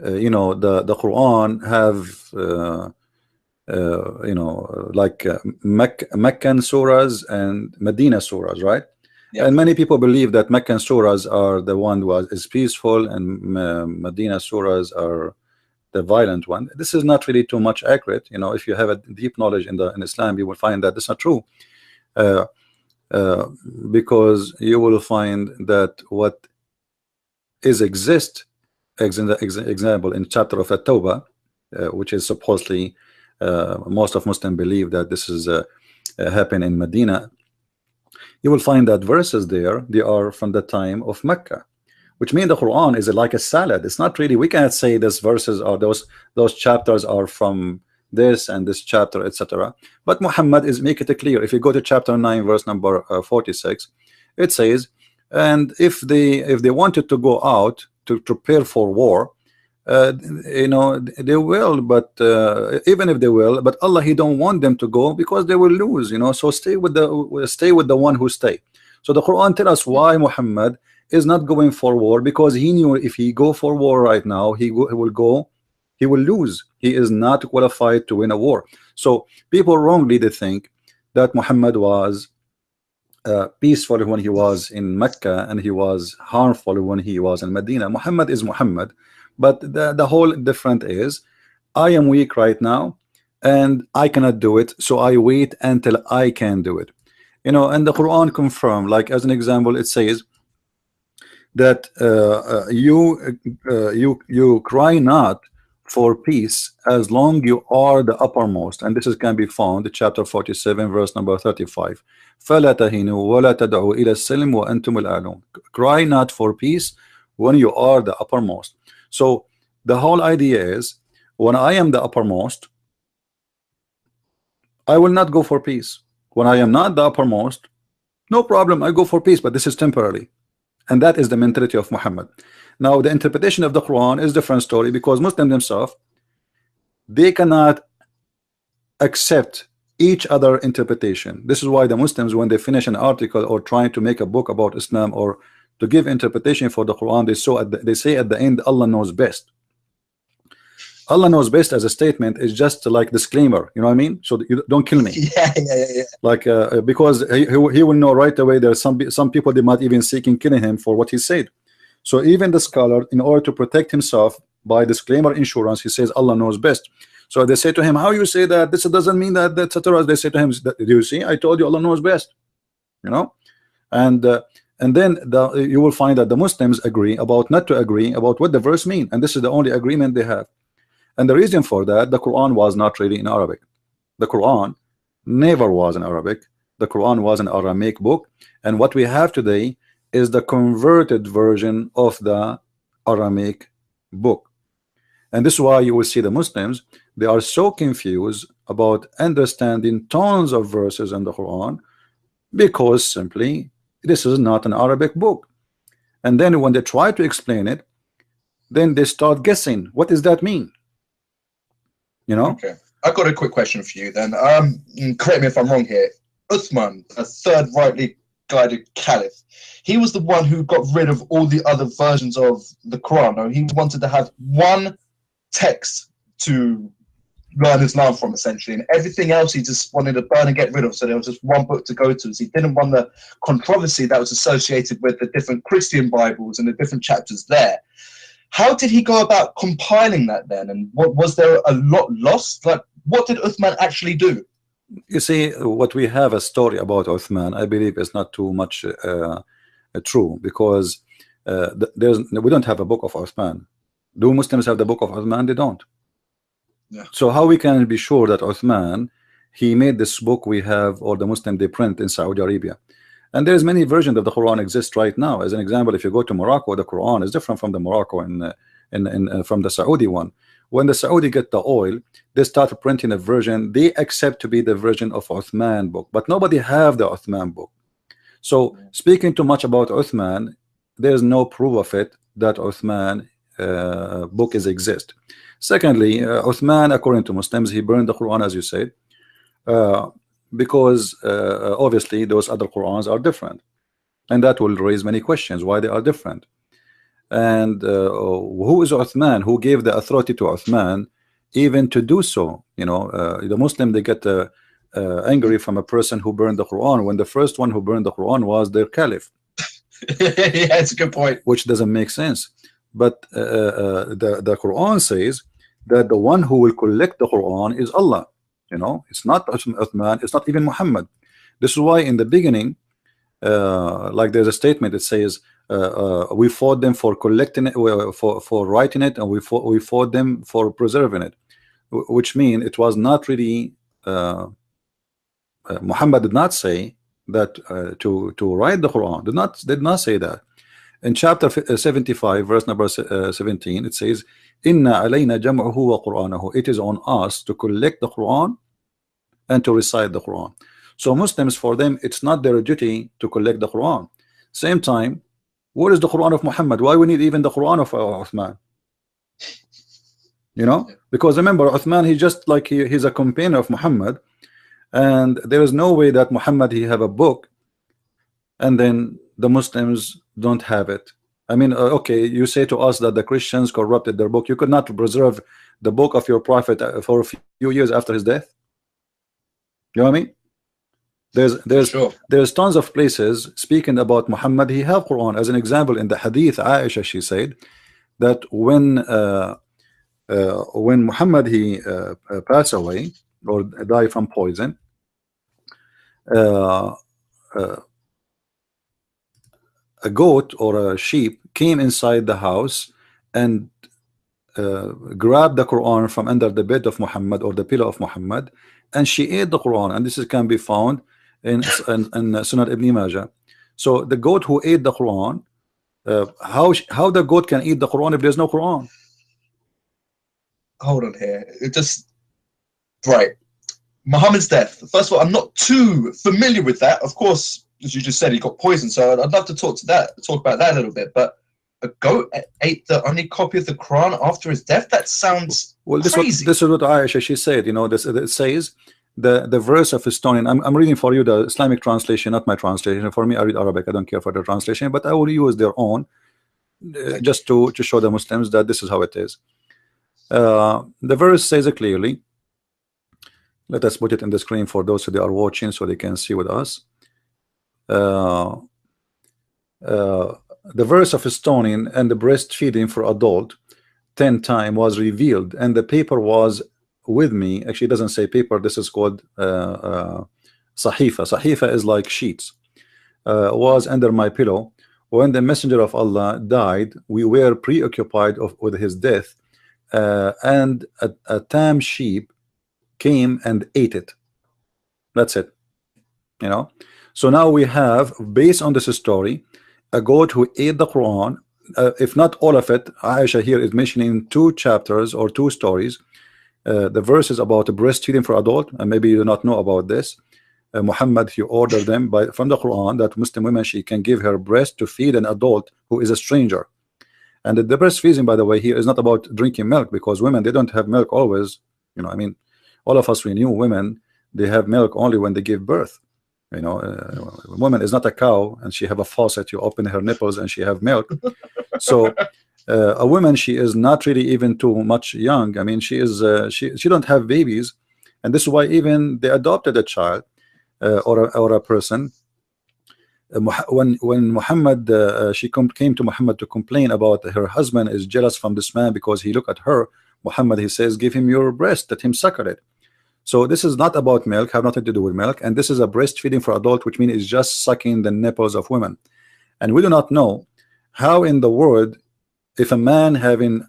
you know, the Quran have you know, like Meccan surahs and Medina surahs, right? Yeah. And many people believe that Meccan surahs are the one who is peaceful, and Medina surahs are the violent one. This is not really too much accurate. You know, if you have a deep knowledge in Islam, you will find that it's not true, because you will find that what is example in chapter of At-Tawbah, which is supposedly most of Muslims believe that this is happened in Medina. You will find that verses there, they are from the time of Mecca, which means the Quran is like a salad. It's not really, we cannot say these verses or those chapters are from this and this chapter, etc. But Muhammad is make it clear. If you go to chapter 9 verse number 46, it says, and if they wanted to go out to prepare for war, you know, they will, but even if they will, but Allah, he don't want them to go because they will lose, you know. So stay with the one who stay. So the Quran tells us why Muhammad is not going for war, because he knew if he go for war right now, he will lose. He is not qualified to win a war. So people wrongly, they think that Muhammad was peaceful when he was in Mecca, and he was harmful when he was in Medina. Muhammad is Muhammad. But the whole difference is, I am weak right now and I cannot do it, so I wait until I can do it, you know. And the Quran confirm, like as an example, it says that you cry not for peace as long you are the uppermost, and this can be found in chapter 47 verse number 35. فَلَا تَهِنُوا وَلَا تَدْعُوا إِلَى السَّلْمِ وَأَنْتُمُ الْأَعْلَوْنَ. Cry not for peace when you are the uppermost. So the whole idea is, when I am the uppermost, I will not go for peace. When I am not the uppermost, no problem, I go for peace, but this is temporarily. And that is the mentality of Muhammad. Now the interpretation of the Quran is a different story, because Muslims themselves, they cannot accept each other interpretation. This is why the Muslims, when they finish an article or trying to make a book about Islam or to give interpretation for the Quran, they say at the end, Allah knows best. Allah knows best as a statement is just like disclaimer, you know what I mean? So you don't kill me. Yeah. Like because he will know right away. There are some people, they might even seek in killing him for what he said. So even the scholar, in order to protect himself by disclaimer insurance, he says Allah knows best. So they say to him, how you say that? This doesn't mean that, etc. They say to him, do you see? I told you Allah knows best. You know, and then you will find that the Muslims agree about not to agree about what the verse mean, and this is the only agreement they have. And the reason for that, the Quran was not really in Arabic. The Quran never was in Arabic. The Quran was an Aramaic book, and what we have today is the converted version of the Aramaic book. And this is why you will see the Muslims, they are so confused about understanding tons of verses in the Quran, because simply this is not an Arabic book. And then when they try to explain it, then they start guessing, what does that mean? You know? Okay, I got a quick question for you then. Correct me if I'm wrong here. Uthman, a third rightly guided caliph, he was the one who got rid of all the other versions of the Quran. Or he wanted to have one text to learn Islam from, essentially, and everything else he just wanted to burn and get rid of. So there was just one book to go to. So he didn't want the controversy that was associated with the different Christian Bibles and the different chapters there. How did he go about compiling that then? And what was there a lot lost? Like, what did Uthman actually do? You see, what we have a story about Uthman, I believe, is not too much true, because we don't have a book of Uthman. Do Muslims have the book of Uthman? They don't. Yeah. So how we can be sure that Uthman, he made this book we have, or the Muslim they print in Saudi Arabia? And there's many versions of the Quran exist right now. As an example, if you go to Morocco, the Quran is different from the Morocco from the Saudi one. When the Saudi get the oil, they start printing a version they accept to be the version of Uthman book, but nobody have the Uthman book. So speaking too much about Uthman, there's no proof of it that Uthman book is exist. Secondly, Uthman, according to Muslims, he burned the Quran, as you said, because obviously those other Qurans are different, and that will raise many questions why they are different. And who is Uthman? Who gave the authority to Uthman even to do so? You know, the Muslim, they get angry from a person who burned the Quran when the first one who burned the Quran was their caliph. Yeah, it's a good point. Which doesn't make sense. But the Quran says that the one who will collect the Quran is Allah. You know, it's not Uthman, it's not even Muhammad. This is why in the beginning, like there's a statement that says, we fought them for collecting it, for writing it, and we fought them for preserving it, which means it was not really Muhammad did not say that to write the Quran, did not say that. In chapter 75, verse number 17, it says, Inna alayna jam'uhu wa Qur'anahu. It is on us to collect the Quran and to recite the Quran. So Muslims, for them, it's not their duty to collect the Quran. Same time, what is the Quran of Muhammad? Why we need even the Quran of Uthman? You know, because remember, Uthman, he's just like he's a companion of Muhammad, and there is no way that Muhammad he have a book and then the Muslims don't have it. I mean, okay, you say to us that the Christians corrupted their book. You could not preserve the book of your prophet for a few years after his death. You know what I mean? There's tons of places speaking about Muhammad. He have Quran. As an example, in the Hadith, Aisha, she said that when Muhammad he passed away or died from poison, a goat or a sheep came inside the house and grabbed the Quran from under the bed of Muhammad or the pillow of Muhammad, and she ate the Quran. And this can be found in Sunan Ibn Majah. So the goat who ate the Quran, how the goat can eat the Quran if there's no Quran? Hold on here. It just right. Muhammad's death. First of all, I'm not too familiar with that. Of course, as you just said, he got poisoned. So I'd love to talk about that a little bit. But a goat ate the only copy of the Quran after his death? That sounds crazy. This is what Aisha, she said. You know, it says the verse of stoning. I'm reading for you the Islamic translation, not my translation. For me, I read Arabic. I don't care for the translation, but I will use their own just to show the Muslims that this is how it is. The verse says it clearly. Let us put it in the screen for those who are watching so they can see with us. The verse of stoning and the breastfeeding for adult 10 times was revealed, and the paper was with me. Actually, it doesn't say paper. This is called sahifa. Sahifa is like sheets. Was under my pillow. When the messenger of Allah died, we were preoccupied with his death, and a tame sheep came and ate it. That's it. You know. So now we have, based on this story, a goat who ate the Quran. If not all of it, Aisha here is mentioning 2 chapters or 2 stories. The verse is about breastfeeding for adult, and maybe you do not know about this. Muhammad, he ordered them from the Quran that Muslim women, she can give her breast to feed an adult who is a stranger. And the breastfeeding, by the way, here is not about drinking milk, because women, they don't have milk always. You know, I mean, all of us, we knew women, they have milk only when they give birth. You know, a woman is not a cow and she have a faucet, you open her nipples and she have milk. So a woman, she is not really even too much young. I mean, she is she don't have babies, and this is why even they adopted a child or a person. When Muhammad she came to Muhammad to complain about her husband is jealous from this man because he look at her. Muhammad, he says, give him your breast, let him suckle it. So this is not about milk, have nothing to do with milk, and this is a breastfeeding for adult, which means it's just sucking the nipples of women. And we do not know how in the world, if a man having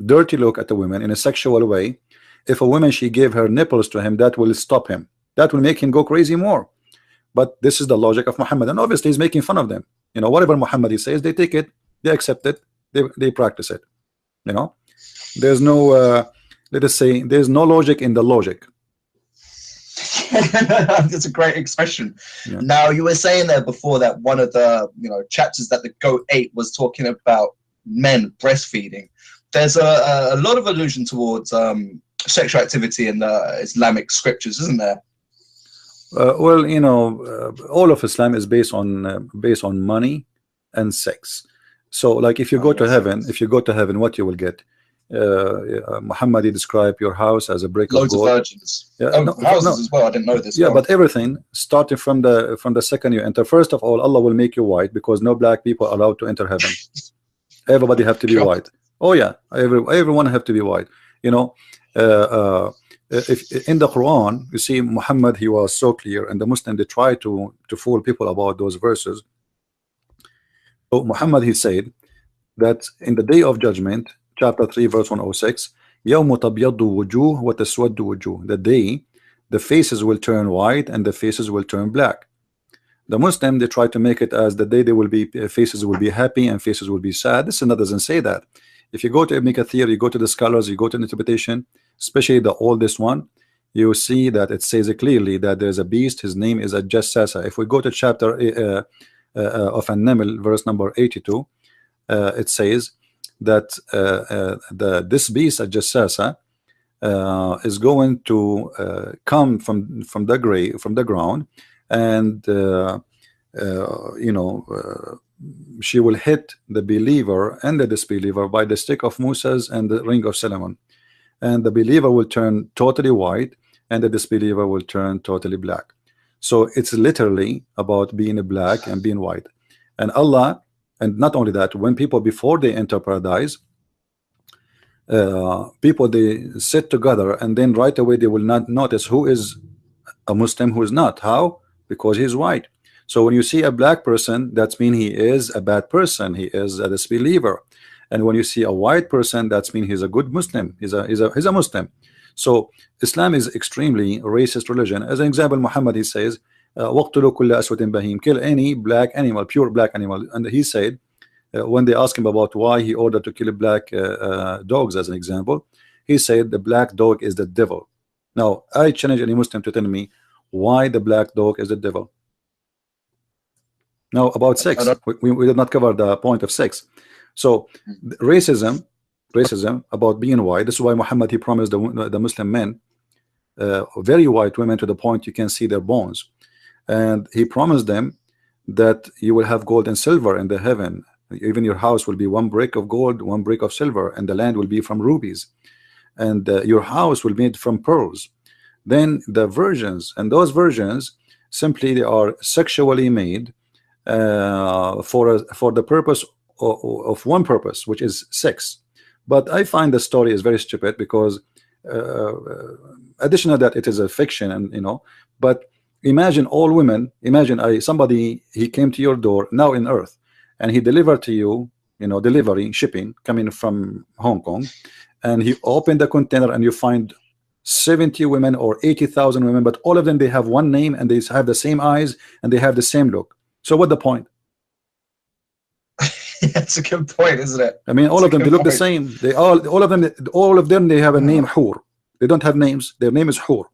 dirty look at the women in a sexual way, if a woman, she gave her nipples to him, that will stop him. That will make him go crazy more. But this is the logic of Muhammad, and obviously he's making fun of them. You know, whatever Muhammad he says, they take it, they accept it, they practice it. You know, there's no let us say there's no logic in the logic. That's a great expression. Yeah. Now, you were saying there before that one of the chapters that the goat ate was talking about men breastfeeding. There's a lot of allusion towards sexual activity in the Islamic scriptures, isn't there? Well, you know, all of Islam is based on money and sex. So, like, if you go to heaven, what you will get? Muhammad, he described your house as a brick loads of gold. Of virgins. Yeah, houses as well. I didn't know this. Yeah, but everything starting from the second you enter. First of all, Allah will make you white, because no black people are allowed to enter heaven. Everybody have to be white. Oh yeah, everyone have to be white. You know, if in the Quran you see Muhammad, he was so clear, and the Muslim, they try to fool people about those verses. So Muhammad, he said that in the day of judgment, chapter 3 verse 106, يَوْمُ تَبْيَضُّ وُجُوهُ وَتَسْوَدُّ وُجُوهُ, the day the faces will turn white and the faces will turn black. The Muslim, they try to make it as the day they will be, faces will be happy and faces will be sad. This doesn't say that. If you go to Ibn Kathir, you go to the scholars, you go to the interpretation, especially the oldest one, you see that it says clearly that there's a beast, his name is a Jassasa. If we go to chapter of An-Naml, verse number 82, it says that this beast, a Jassasa, is going to come from the ground, and she will hit the believer and the disbeliever by the stick of Moses and the ring of Solomon, and the believer will turn totally white and the disbeliever will turn totally black. So it's literally about being black and being white. And Allah, and not only that, when people, before they enter paradise, people, they sit together, and then right away they will not notice who is a Muslim, who is not. How? Because he's white. So when you see a black person, that means he is a bad person, he is a disbeliever. And when you see a white person, that means he's a good Muslim, he's a Muslim. So Islam is extremely racist religion. As an example, Muhammad, he says, وَقْتُلُوا كُلَّ أَسْوَدٍ بَهِيمٍ, kill any black animal, pure black animal. And he said, when they asked him about why he ordered to kill black dogs, as an example, he said the black dog is the devil. Now I challenge any Muslim to tell me why the black dog is the devil. Now about sex, we did not cover the point of sex. So racism about being white, this is why Muhammad, he promised the Muslim men very white women to the point you can see their bones. And he promised them that you will have gold and silver in the heaven. Even your house will be one brick of gold, one brick of silver, and the land will be from rubies, and your house will be made from pearls. Then the virgins, and those virgins simply they are sexually made for the purpose of one purpose, which is sex. But I find the story is very stupid because additional that it is a fiction, and but imagine all women, imagine somebody, he came to your door now in earth, and he delivered to you, delivery, shipping coming from Hong Kong, and he opened the container and you find 70 women or 80,000 women, but all of them, they have one name and they have the same eyes and they have the same look. So what the point? That's a good point, isn't it? I mean, all of them, they look the same. They all of them, they have a name, Hur. They don't have names. Their name is Hur.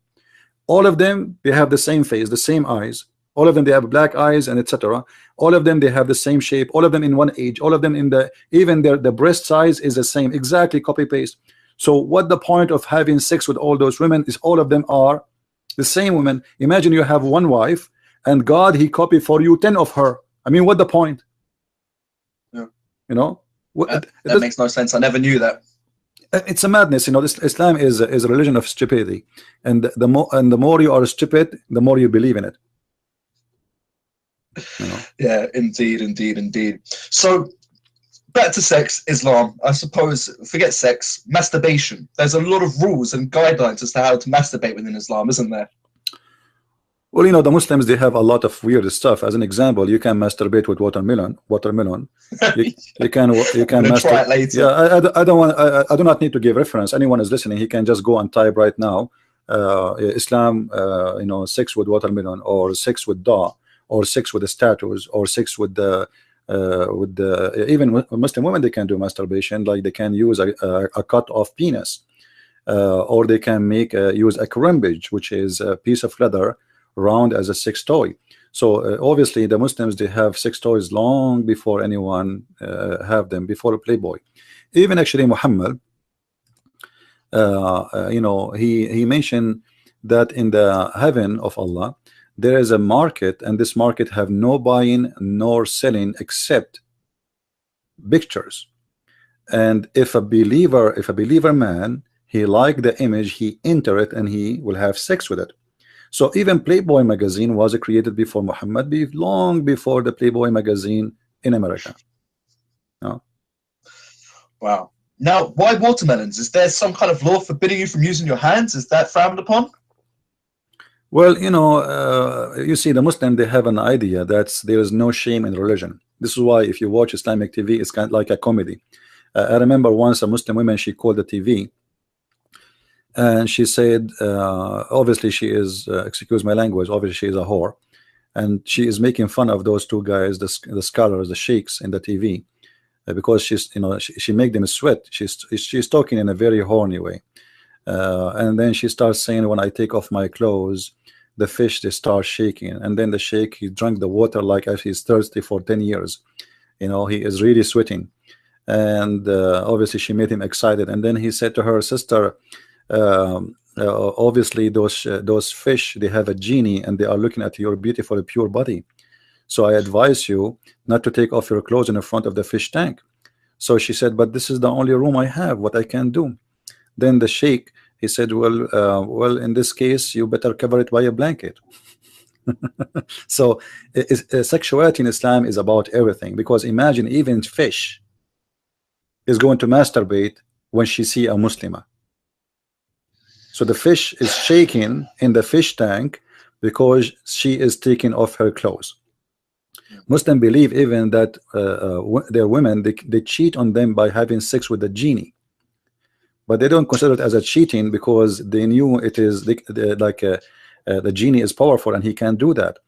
All of them, they have the same face, the same eyes. All of them, they have black eyes, and etc. All of them, they have the same shape. All of them in one age. All of them even the breast size is the same, exactly copy paste. So what the point of having sex with all those women is all of them are the same women. Imagine you have one wife, and God, he copied for you 10 of her. I mean, what the point? Yeah. That makes no sense. I never knew that. It's a madness. This Islam is a religion of stupidity, and the more you are stupid, the more you believe in it. Yeah, indeed. So back to sex, Islam. I suppose, forget sex, masturbation. There's a lot of rules and guidelines as to how to masturbate within Islam, isn't there? Well, the Muslims, they have a lot of weird stuff. As an example, you can masturbate with watermelon. You can try it later. Yeah, I do not need to give reference. Anyone is listening, he can just go and type right now, Islam, sex with watermelon, or sex with daw, or sex with the statues, or sex with the even Muslim women, they can do masturbation, like they can use a cut off penis, or they can use a crimbage, which is a piece of leather round as a sex toy. So obviously the Muslims, they have sex toys long before anyone have them, before a Playboy. Even actually Muhammad, he mentioned that in the heaven of Allah there is a market, and this market have no buying nor selling except pictures. And if a believer man, he like the image, he enter it and he will have sex with it. So even Playboy magazine was created before Muhammad, long before the Playboy magazine in America. No? Wow. Now, why watermelons? Is there some kind of law forbidding you from using your hands? Is that frowned upon? Well, you see, the Muslim, they have an idea that there is no shame in religion. This is why if you watch Islamic TV, it's kind of like a comedy. I remember once a Muslim woman, she called the TV, and she said, obviously she is, excuse my language, obviously she is a whore, and she is making fun of those two guys, the scholars, the sheikhs in the TV, because she's, she make them sweat. She's talking in a very horny way, and then she starts saying, when I take off my clothes, the fish, they start shaking. And then the sheikh, he drank the water like if he's thirsty for 10 years. He is really sweating, and obviously she made him excited. And then he said to her, sister, obviously those fish, they have a genie and they are looking at your beautiful pure body, so I advise you not to take off your clothes in front of the fish tank. So she said, but this is the only room I have, what I can do. Then the sheikh, he said, well, in this case you better cover it by a blanket. So sexuality in Islam is about everything, because imagine even fish is going to masturbate when she see a Muslimah. So the fish is shaking in the fish tank because she is taking off her clothes. Muslims believe even that their women, they cheat on them by having sex with the genie, but they don't consider it as a cheating because they knew it is the genie is powerful and he can do that.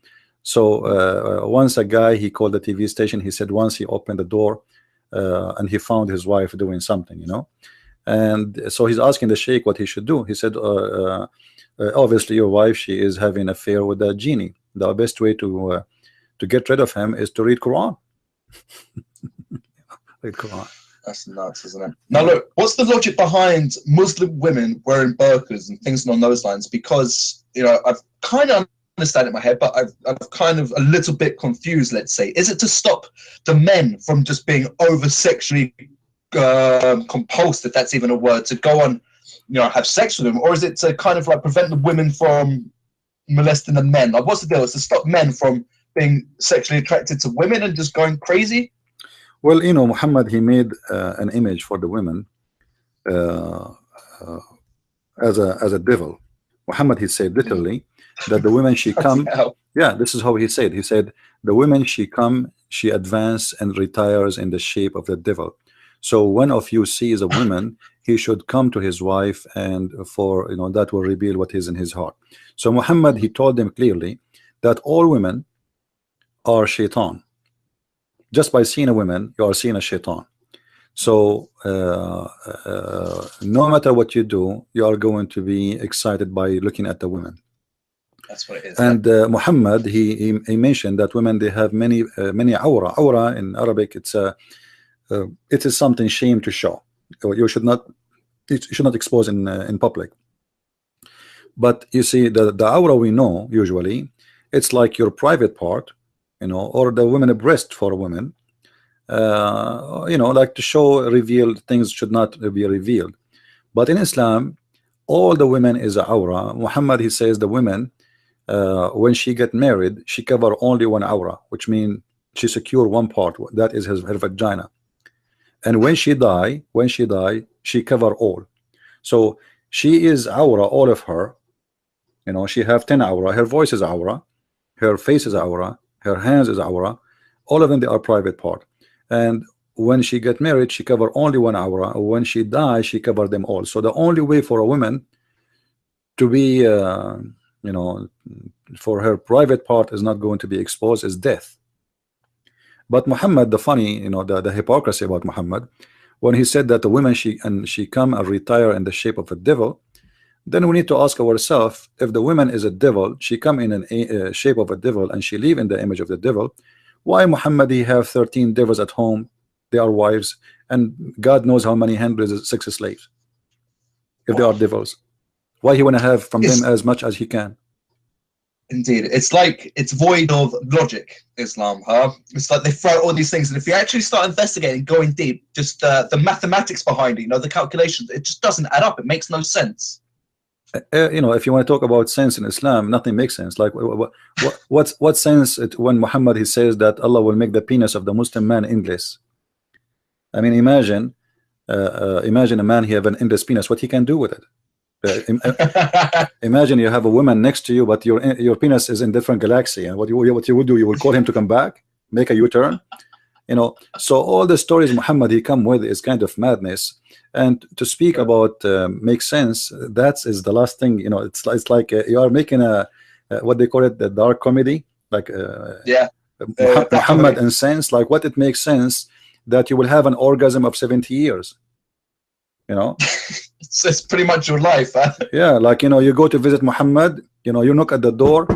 So once a guy, he called the TV station, he said once he opened the door and he found his wife doing something, and so he's asking the sheikh what he should do. He said, obviously your wife, she is having an affair with the genie. The best way to get rid of him is to read Quran. Read Quran. That's nuts, isn't it? Now, look, what's the logic behind Muslim women wearing burqas and things along those lines? Because, you know, I've kind of understand it in my head, but I'm kind of a little bit confused, let's say. Is it to stop the men from just being over sexually compulsed, if that's even a word, to go on, you know, have sex with them? Or is it to kind of like prevent the women from molesting the men? Like, what's the deal? It's to stop men from being sexually attracted to women and just going crazy? Well, you know, Muhammad, he made an image for the women uh, uh, as a devil. Muhammad, he said literally that the women she come, yeah, this is how he said. He said the women she come, she advance and retires in the shape of the devil. So one of you sees a woman, he should come to his wife, and for, you know, that will reveal what is in his heart. So Muhammad, he told them clearly that all women are shaitan. Just by seeing a woman, you are seeing a shaitan. So no matter what you do, you are going to be excited by looking at the women. That's what it is. And Muhammad, he mentioned that women, they have many aura. Aura in Arabic, it is something shame to show. You should not expose in public. But you see, the aura we know usually, it's like your private part, you know, or the women breast for a woman, you know, like to show, revealed things should not be revealed. But in Islam, all the women is a aura. Muhammad, he says the women, when she get married, she cover only one aura, which means she secure one part, that is her vagina. And when she die, she cover all. So she is aura, all of her. You know, she have 10 aura. Her voice is aura, her face is aura, her hands is aura. All of them, they are private part. And when she get married, she cover only one aura. When she dies, she cover them all. So the only way for a woman to be, you know, for her private part is not going to be exposed is death. But Muhammad, the funny, you know, the hypocrisy about Muhammad, when he said that the women she come and retire in the shape of a devil, then we need to ask ourselves, if the woman is a devil, she come in a shape of a devil and she live in the image of the devil, why Muhammad he have 13 devils at home, they are wives, and God knows how many hundreds of sex slaves, if they are devils? Why he want to have from them as much as he can? Indeed, it's like it's void of logic, Islam, huh? It's like they throw all these things, and if you actually start investigating, going deep, just the mathematics behind it, you know, the calculations, it just doesn't add up. It makes no sense. You know, if you want to talk about sense in Islam, nothing makes sense. Like what sense when Muhammad he says that Allah will make the penis of the Muslim man endless? I mean, imagine a man he have an endless penis. What he can do with it? Imagine you have a woman next to you, but your penis is in different galaxy, and what you would do, you will call him to come back, make a U-turn, you know. So all the stories Muhammad he come with is kind of madness. And to speak about make sense, that is the last thing, you know. It's like you are making a what they call it, the dark comedy, like Muhammad and sense, like what it makes sense that you will have an orgasm of 70 years, you know. It's pretty much your life, huh? Yeah, like, you know, you go to visit Muhammad, you know, you knock at the door,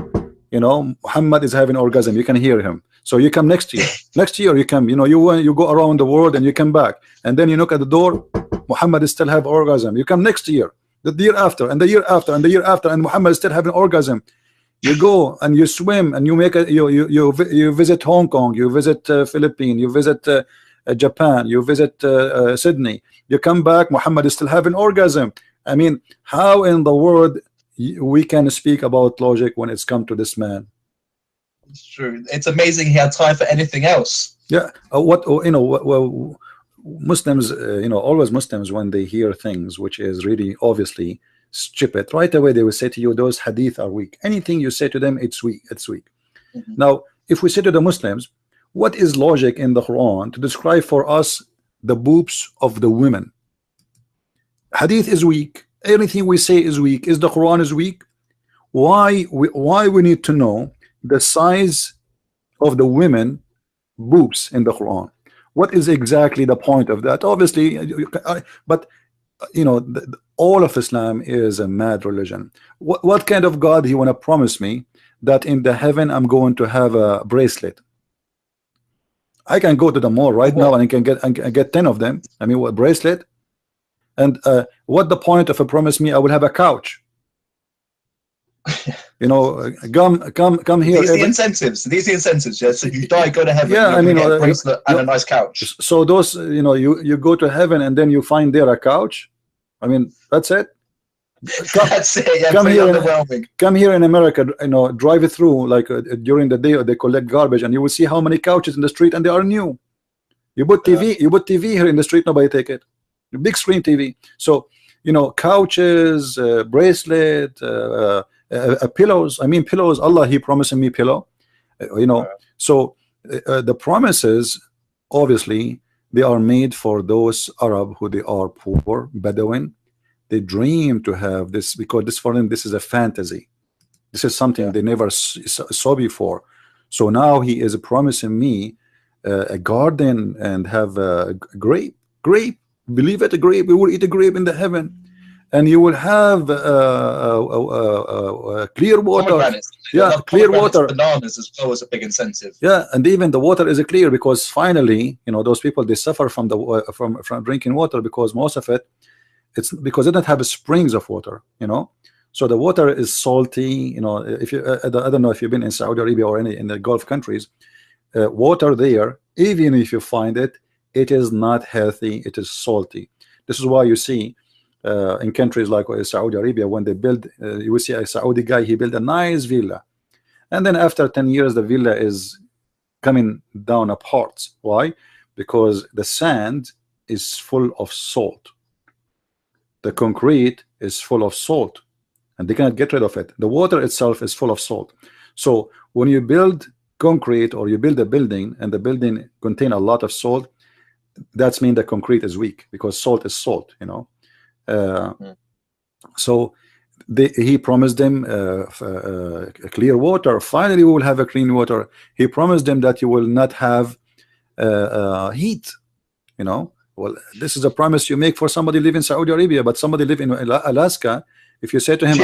you know, Muhammad is having orgasm, you can hear him. So you come next year. Next year you come, you know, you go around the world and you come back, and then you knock at the door, Muhammad is still have orgasm. You come next year, the year after, and the year after, and the year after, and Muhammad is still having orgasm. You go and you swim and you make a you visit Hong Kong, you visit Philippines, you visit Japan, you visit Sydney. You come back, Muhammad is still having orgasm. I mean, how in the world we can speak about logic when it's come to this man? It's true. It's amazing he had time for anything else. Yeah. What you know? Well, Muslims, you know, always Muslims, when they hear things which is really obviously stupid, right away they will say to you, those hadith are weak. Anything you say to them, it's weak. It's weak. Now, if we say to the Muslims, what is logic in the Quran to describe for us the boobs of the women? Hadith is weak. Anything we say is weak. Is the Quran is weak? Why we need to know the size of the women boobs in the Quran? What is exactly the point of that? Obviously, but you know, all of Islam is a mad religion. What kind of God you want to promise me that in the heaven I'm going to have a bracelet? I can go to the mall right now and I can get 10 of them. I mean, what bracelet? And what the point of a promise me I will have a couch? You know, come here. These are the incentives. These are the incentives. Yeah. So you die, go to heaven. Yeah, I mean, get a bracelet and a nice couch. So those, you know, you go to heaven and then you find there a couch. I mean, that's it. That's it. Yeah, come here in America, you know, drive it through like during the day, or they collect garbage, and you will see how many couches in the street, and they are new. You put TV, you put TV here in the street, nobody take it. Big screen TV. So, you know, couches, bracelet, pillows. I mean, pillows. Allah, He promising me pillow. You know, so the promises, obviously, they are made for those Arab who they are poor, Bedouin. They dream to have this because this for them this is a fantasy. This is something they never saw before. So now He is promising me a garden and have a grape. Believe it, a grape. We will eat a grape in the heaven, and you will have clear water. Yeah, clear water. Bananas as well as a big incentive. Yeah, and even the water is clear because finally, you know, those people they suffer from the from drinking water because most of it. It's because it doesn't have springs of water, you know. So the water is salty, you know. If you, I don't know if you've been in Saudi Arabia or any in the Gulf countries, water there, even if you find it, it is not healthy. It is salty. This is why you see in countries like Saudi Arabia when they build, you will see a Saudi guy. He built a nice villa, and then after 10 years, the villa is coming down apart. Why? Because the sand is full of salt. The concrete is full of salt and they cannot get rid of it. The water itself is full of salt. So when you build concrete or you build a building and the building contain a lot of salt, that's mean the concrete is weak because salt is salt, you know. So He promised them clear water. Finally we will have a clean water. He promised them that you will not have heat, you know. Well, this is a promise you make for somebody live in Saudi Arabia, but somebody live in Alaska. If you say to him,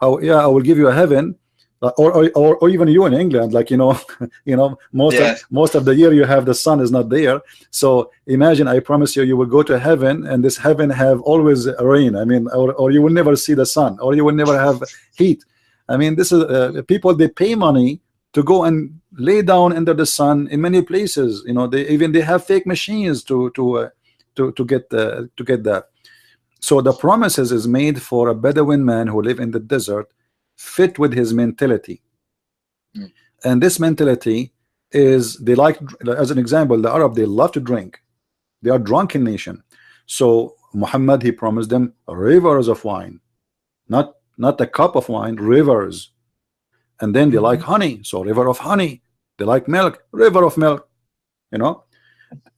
I will give you a heaven, or even you in England, like you know, most of the year you have the sun is not there. So imagine I promise you will go to heaven, and this heaven have always rain. I mean, or you will never see the sun, or you will never have heat. I mean, this is people they pay money to go and lay down under the sun in many places. You know, they have fake machines to get that. So the promises is made for a Bedouin man who live in the desert, fit with his mentality. And this mentality is they like, as an example, the Arab, they love to drink. They are drunken nation. So Muhammad, he promised them rivers of wine, not a cup of wine, rivers. And then they like honey, so river of honey. They like milk, river of milk, you know.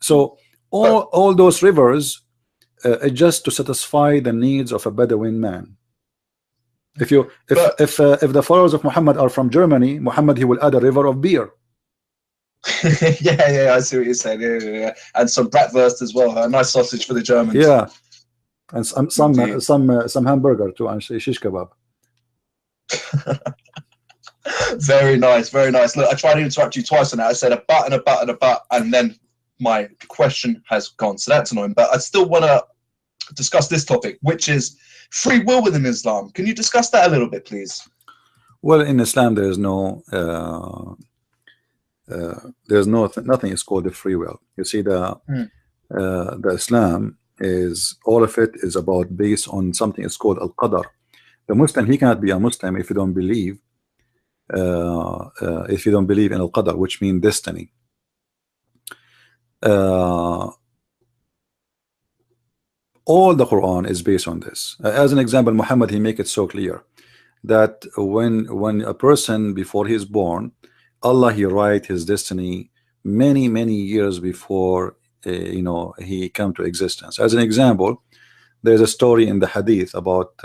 So all those rivers are just to satisfy the needs of a Bedouin man. If the followers of Muhammad are from Germany, Muhammad he will add a river of beer. yeah, I see what you're saying. Yeah. And some bratwurst as well. A nice sausage for the Germans. Yeah, and some hamburger too, and shish kebab. Very nice, very nice. Look, I tried to interrupt you twice on that. I said a but, and then my question has gone. So that's annoying. But I still want to discuss this topic, which is free will within Islam. Can you discuss that a little bit, please? Well, in Islam, there is no, nothing is called the free will. You see, the Islam is all of it is about based on something is called al-qadar. The Muslim, he cannot be a Muslim if you don't believe in al-qadar, which means destiny. All the Quran is based on this. As an example, Muhammad, he make it so clear that when a person before he is born, Allah he write his destiny many years before he come to existence. As an example, there's a story in the hadith about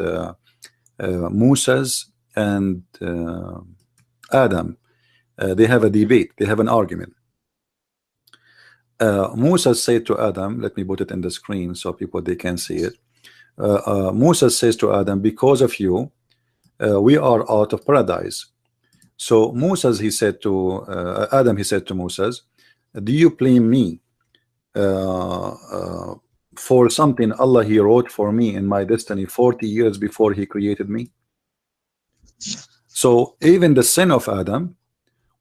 Moses and Adam. They have a debate, they have an argument. Moses said to Adam, let me put it in the screen so people they can see it. Moses says to Adam, because of you we are out of paradise. So Moses, he said to Adam, he said to Moses, do you blame me for something Allah He wrote for me in my destiny 40 years before He created me? So even the sin of Adam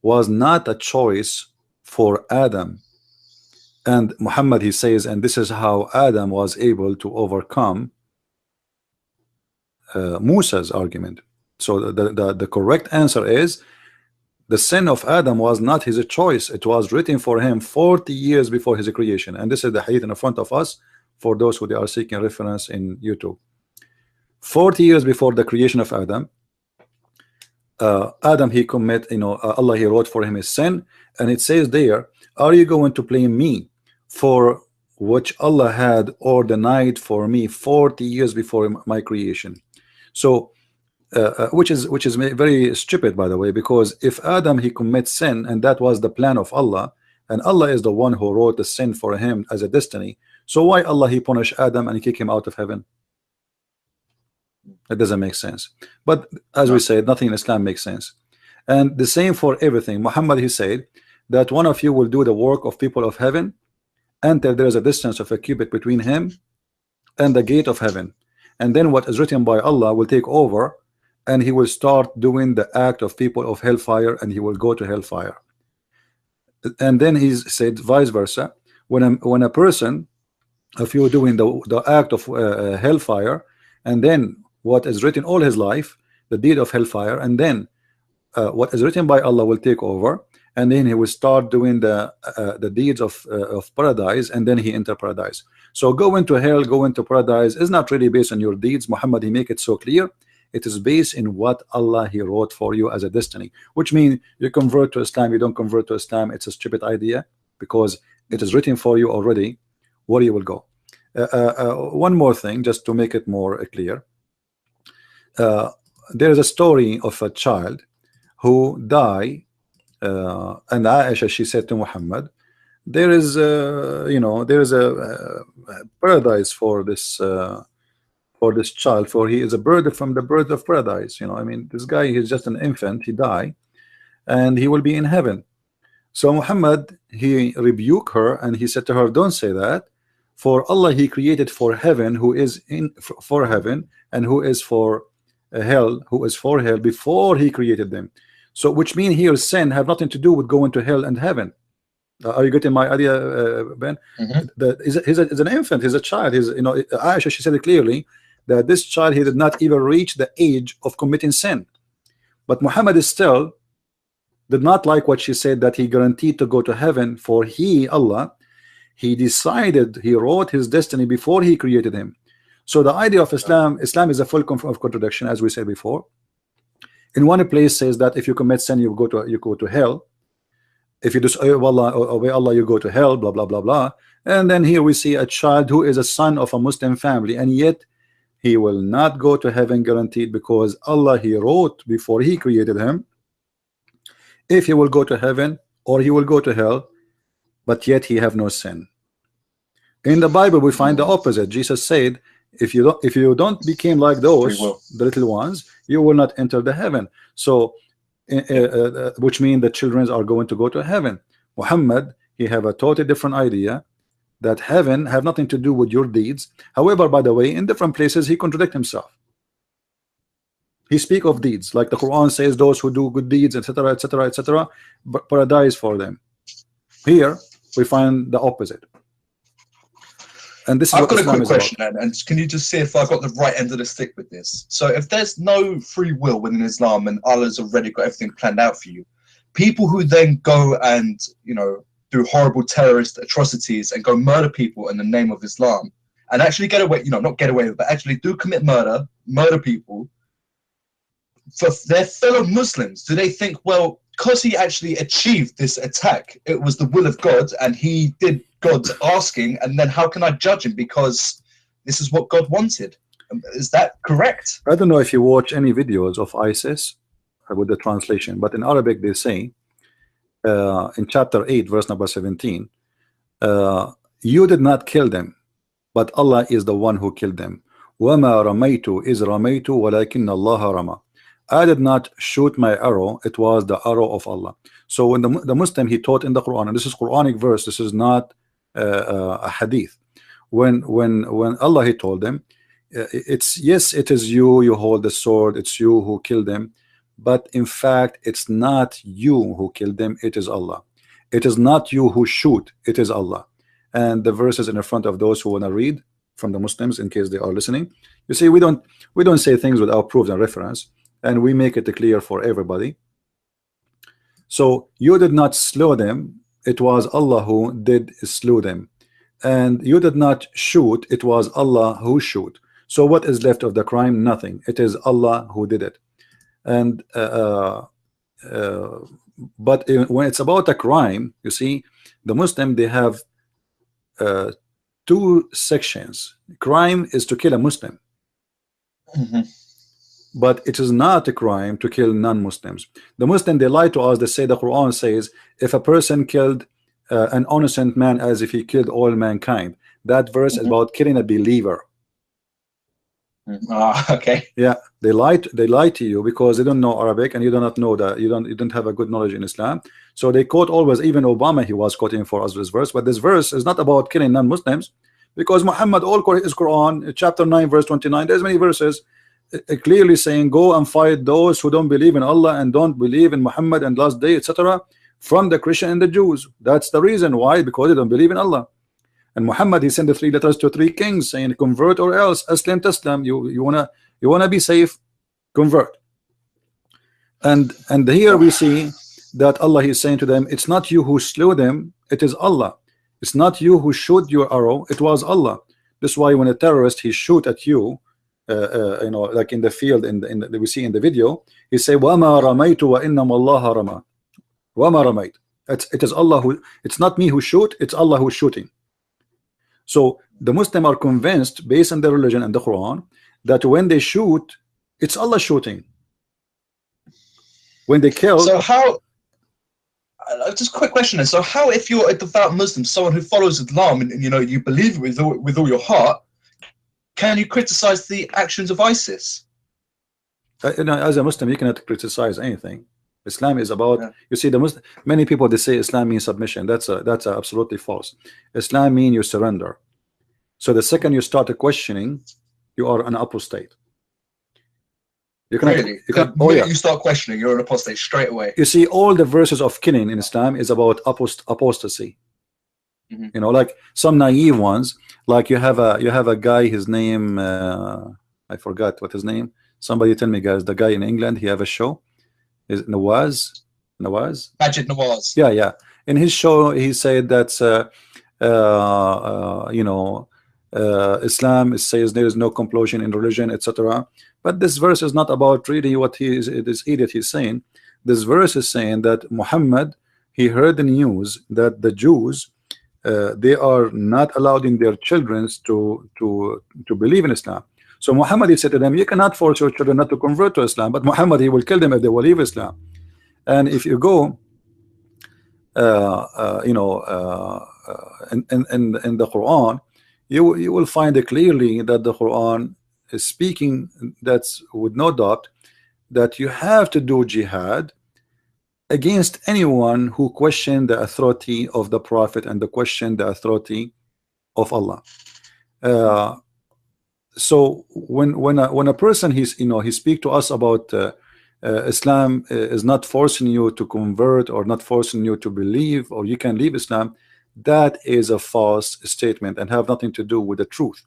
was not a choice for Adam. And Muhammad, he says, and this is how Adam was able to overcome Musa's argument. So the correct answer is the sin of Adam was not his choice. It was written for him 40 years before his creation. And this is the hadith in front of us for those who they are seeking reference in YouTube. 40 years before the creation of Adam, Adam, he commit, Allah, he wrote for him his sin, and it says there, are you going to blame me for which Allah had ordained for me 40 years before my creation? So which is very stupid, by the way, because if Adam, he commits sin and that was the plan of Allah, and Allah is the one who wrote the sin for him as a destiny, so why Allah, he punish Adam and he kick him out of heaven? It doesn't make sense. But as we said, nothing in Islam makes sense. And the same for everything. Muhammad, he said that one of you will do the work of people of heaven until there is a distance of a cubit between him and the gate of heaven, and then what is written by Allah will take over, and he will start doing the act of people of hellfire, and he will go to hellfire. And then he said vice versa, when a person, if you're doing the act of hellfire, and then what is written all his life, the deed of hellfire, and then what is written by Allah will take over, and then he will start doing the deeds of paradise, and then he enter paradise. So go into hell, go into paradise is not really based on your deeds. Muhammad, he make it so clear. It is based in what Allah, he wrote for you as a destiny, which means you convert to Islam, you don't convert to Islam, it's a stupid idea, because it is written for you already where you will go. One more thing, just to make it more clear. There is a story of a child who died, and Aisha, she said to Muhammad, there is there is a paradise for this child, for he is a bird from the birds of paradise. I mean, this guy, he's just an infant, he died, and he will be in heaven. So Muhammad, he rebuked her, and he said to her, don't say that, for Allah, he created for heaven, who is for heaven, and who is for hell, before he created them. So which means here sin have nothing to do with going to hell and heaven. Are you getting my idea, Ben? He's an infant, he's a child. Aisha, she said it clearly that this child, he did not even reach the age of committing sin. But Muhammad is still did not like what she said, that he guaranteed to go to heaven, for Allah, he decided, he wrote his destiny before he created him. So the idea of Islam is a full of contradiction, as we said before. In one place says that if you commit sin, you go to hell. If you obey Allah, you go to hell, blah blah blah blah. And then here we see a child who is a son of a Muslim family, and yet he will not go to heaven guaranteed, because Allah, he wrote before he created him if he will go to heaven or he will go to hell, but yet he have no sin. In the Bible we find the opposite. Jesus said, if you don't become like those, the little ones, you will not enter the heaven. So which means the children are going to go to heaven. Muhammad, he have a totally different idea, that heaven have nothing to do with your deeds. However, by the way, in different places he contradict himself. He speak of deeds, like the Quran says, those who do good deeds, etc., etc., etc., paradise for them. Here we find the opposite. And this is I've got Islam a quick question, about. and can you just see if I got the right end of the stick with this? So if there's no free will within Islam and Allah's already got everything planned out for you, people who then go and do horrible terrorist atrocities and go murder people in the name of Islam and actually get away, not get away, but actually do commit murder people for their fellow Muslims, do they think, well, because he actually achieved this attack, it was the will of God and he did God's asking, and then how can I judge him because this is what God wanted? Is that correct? I don't know if you watch any videos of ISIS with the translation, but in Arabic they say in chapter 8 verse number 17, you did not kill them, but Allah is the one who killed them. وَمَا رَمَيْتُ إِذْ رَمَيْتُ وَلَكِنَّ اللَّهَ رَمَى. I did not shoot my arrow, it was the arrow of Allah. So when the Muslim, he taught in the Quran, and this is Quranic verse, this is not a hadith. When Allah, he told them, it's, yes, it is you, you hold the sword, it's you who killed them, but in fact it's not you who killed them, it is Allah. It is not you who shoot, it is Allah. And the verses in the front of those who want to read from the Muslims, in case they are listening, you see, we don't say things without proof and reference, and we make it clear for everybody. So you did not slow them, it was Allah who did slew them. And you did not shoot, it was Allah who shoot. So what is left of the crime? Nothing. It is Allah who did it. And but when it's about a crime, you see, the Muslim, they have two sections. Crime is to kill a Muslim. But it is not a crime to kill non-Muslims. The Muslim, they lie to us. They say the Quran says if a person killed an innocent man as if he killed all mankind. That verse is about killing a believer. Okay. Yeah, they lie to you because they don't know Arabic, and you do not know that you don't have a good knowledge in Islam. So they quote always, even Obama, he was quoting for us this verse, but this verse is not about killing non-Muslims, because Muhammad, all is Quran, chapter 9 verse 29, there's many verses clearly saying go and fight those who don't believe in Allah and don't believe in Muhammad and last day, etc., from the Christian and the Jews. That's the reason why, because they don't believe in Allah. And Muhammad, he sent the 3 letters to 3 kings saying convert or else. Aslam taslam. You wanna be safe, convert. And here we see that Allah is saying to them, it's not you who slew them, it is Allah. It's not you who shoot your arrow, it was Allah. This is why when a terrorist, he shoot at you, you know, like in the field, we see in the video, he say wama ramaytu wa innama Allah rama. Wama ramayt. It is Allah who, it's not me who shoot, it's Allah who's shooting. So the Muslims are convinced, based on their religion and the Quran, that when they shoot, it's Allah shooting. When they kill. So how? Just a quick question. So how, if you're a devout Muslim, someone who follows Islam, and you know you believe with all your heart, can you criticize the actions of ISIS? You know, as a Muslim, you cannot criticize anything. Islam is about, you see, the Muslim, many people, they say Islam means submission. That's absolutely false. Islam means you surrender. So the second you start questioning, you are an apostate. You cannot, really? You start questioning, you're an apostate straight away. You see, all the verses of killing in Islam is about apostasy. You know, like some naive ones, like you have a guy, his name, I forgot what his name. Somebody tell me, guys. The guy in England, he have a show. Is Nawaz? Majid Nawaz. Yeah. In his show, he said that you know, Islam says there is no compulsion in religion, etc. But this verse is not about really what this idiot he's saying. This verse is saying that Muhammad, he heard the news that the Jews, they are not allowing their children to believe in Islam. So Muhammad, he said to them, you cannot force your children not to convert to Islam, but Muhammad, he will kill them if they will leave Islam. And if you go you know, in the Quran, you will find it clearly that the Quran is speaking, that's with no doubt, that you have to do jihad against anyone who questioned the authority of the Prophet and the question the authority of Allah. So when a person, he's, you know, he speak to us about Islam is not forcing you to convert or not forcing you to believe or you can leave Islam, that is a false statement and have nothing to do with the truth.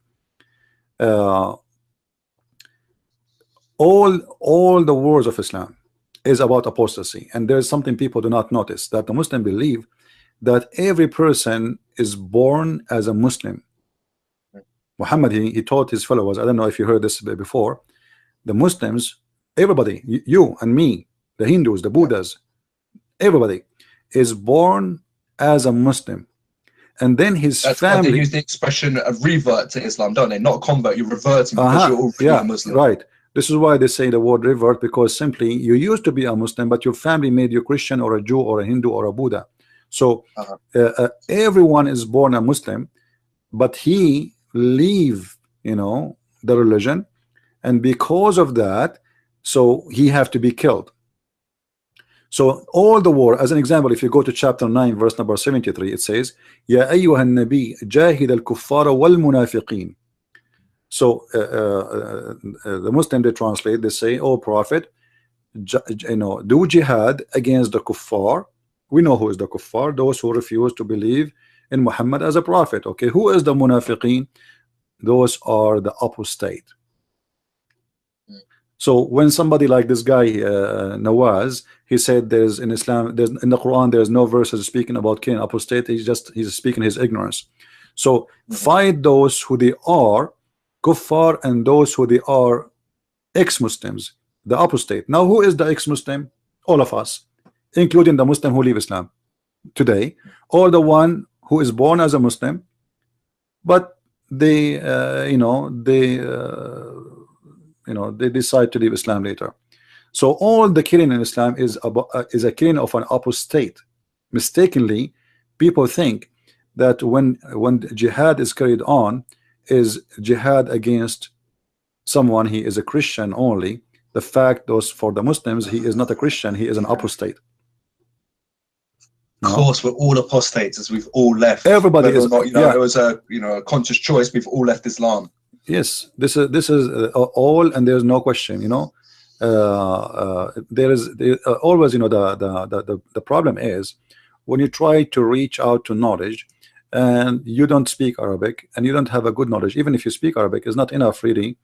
All the words of Islam is about apostasy, and there's something people do not notice, that the Muslim believe that every person is born as a Muslim. Muhammad, he taught his followers, I don't know if you heard this before, the Muslims, everybody, you and me, the Hindus, the Buddhas, everybody is born as a Muslim. And then his family, they use the expression of revert to Islam, don't they? Not a convert, you're reverting because you're already a Muslim. Right. This is why they say the word revert, because simply you used to be a Muslim, but your family made you Christian or a Jew or a Hindu or a Buddha. So everyone is born a Muslim, but he leave, you know, the religion, and because of that, so he have to be killed. So all the war, as an example, if you go to chapter 9 verse number 73, it says Ya ayyuhan nabi jahid al-kuffara wal-munafiqin. So the Muslim, they translate, they say, oh prophet, do jihad against the kuffar. We know who is the kuffar, those who refuse to believe in Muhammad as a prophet. Okay, who is the munafiqin? Those are the apostate. So when somebody like this guy Nawaz, he said there's in Islam, there's in the Quran, there's no verses speaking about killing apostate. He's speaking his ignorance. So fight those who they are kuffar and those who they are ex-Muslims, the apostate. Now who is the ex-Muslim? All of us, including the Muslim who leave Islam today, or the one who is born as a Muslim, but they they decide to leave Islam later. So all the killing in Islam is a killing of an apostate. Mistakenly, people think that when jihad is carried on, is jihad against someone, he is a Christian only. The fact those for the Muslims, he is not a Christian, he is an apostate. Of course, we're all apostates, as we've all left. Everybody is not, it was a a conscious choice. We've all left Islam. Yes, this is all, and there's no question. There is always the problem is when you try to reach out to knowledge and you don't speak Arabic and you don't have a good knowledge. Even if you speak Arabic, is not enough really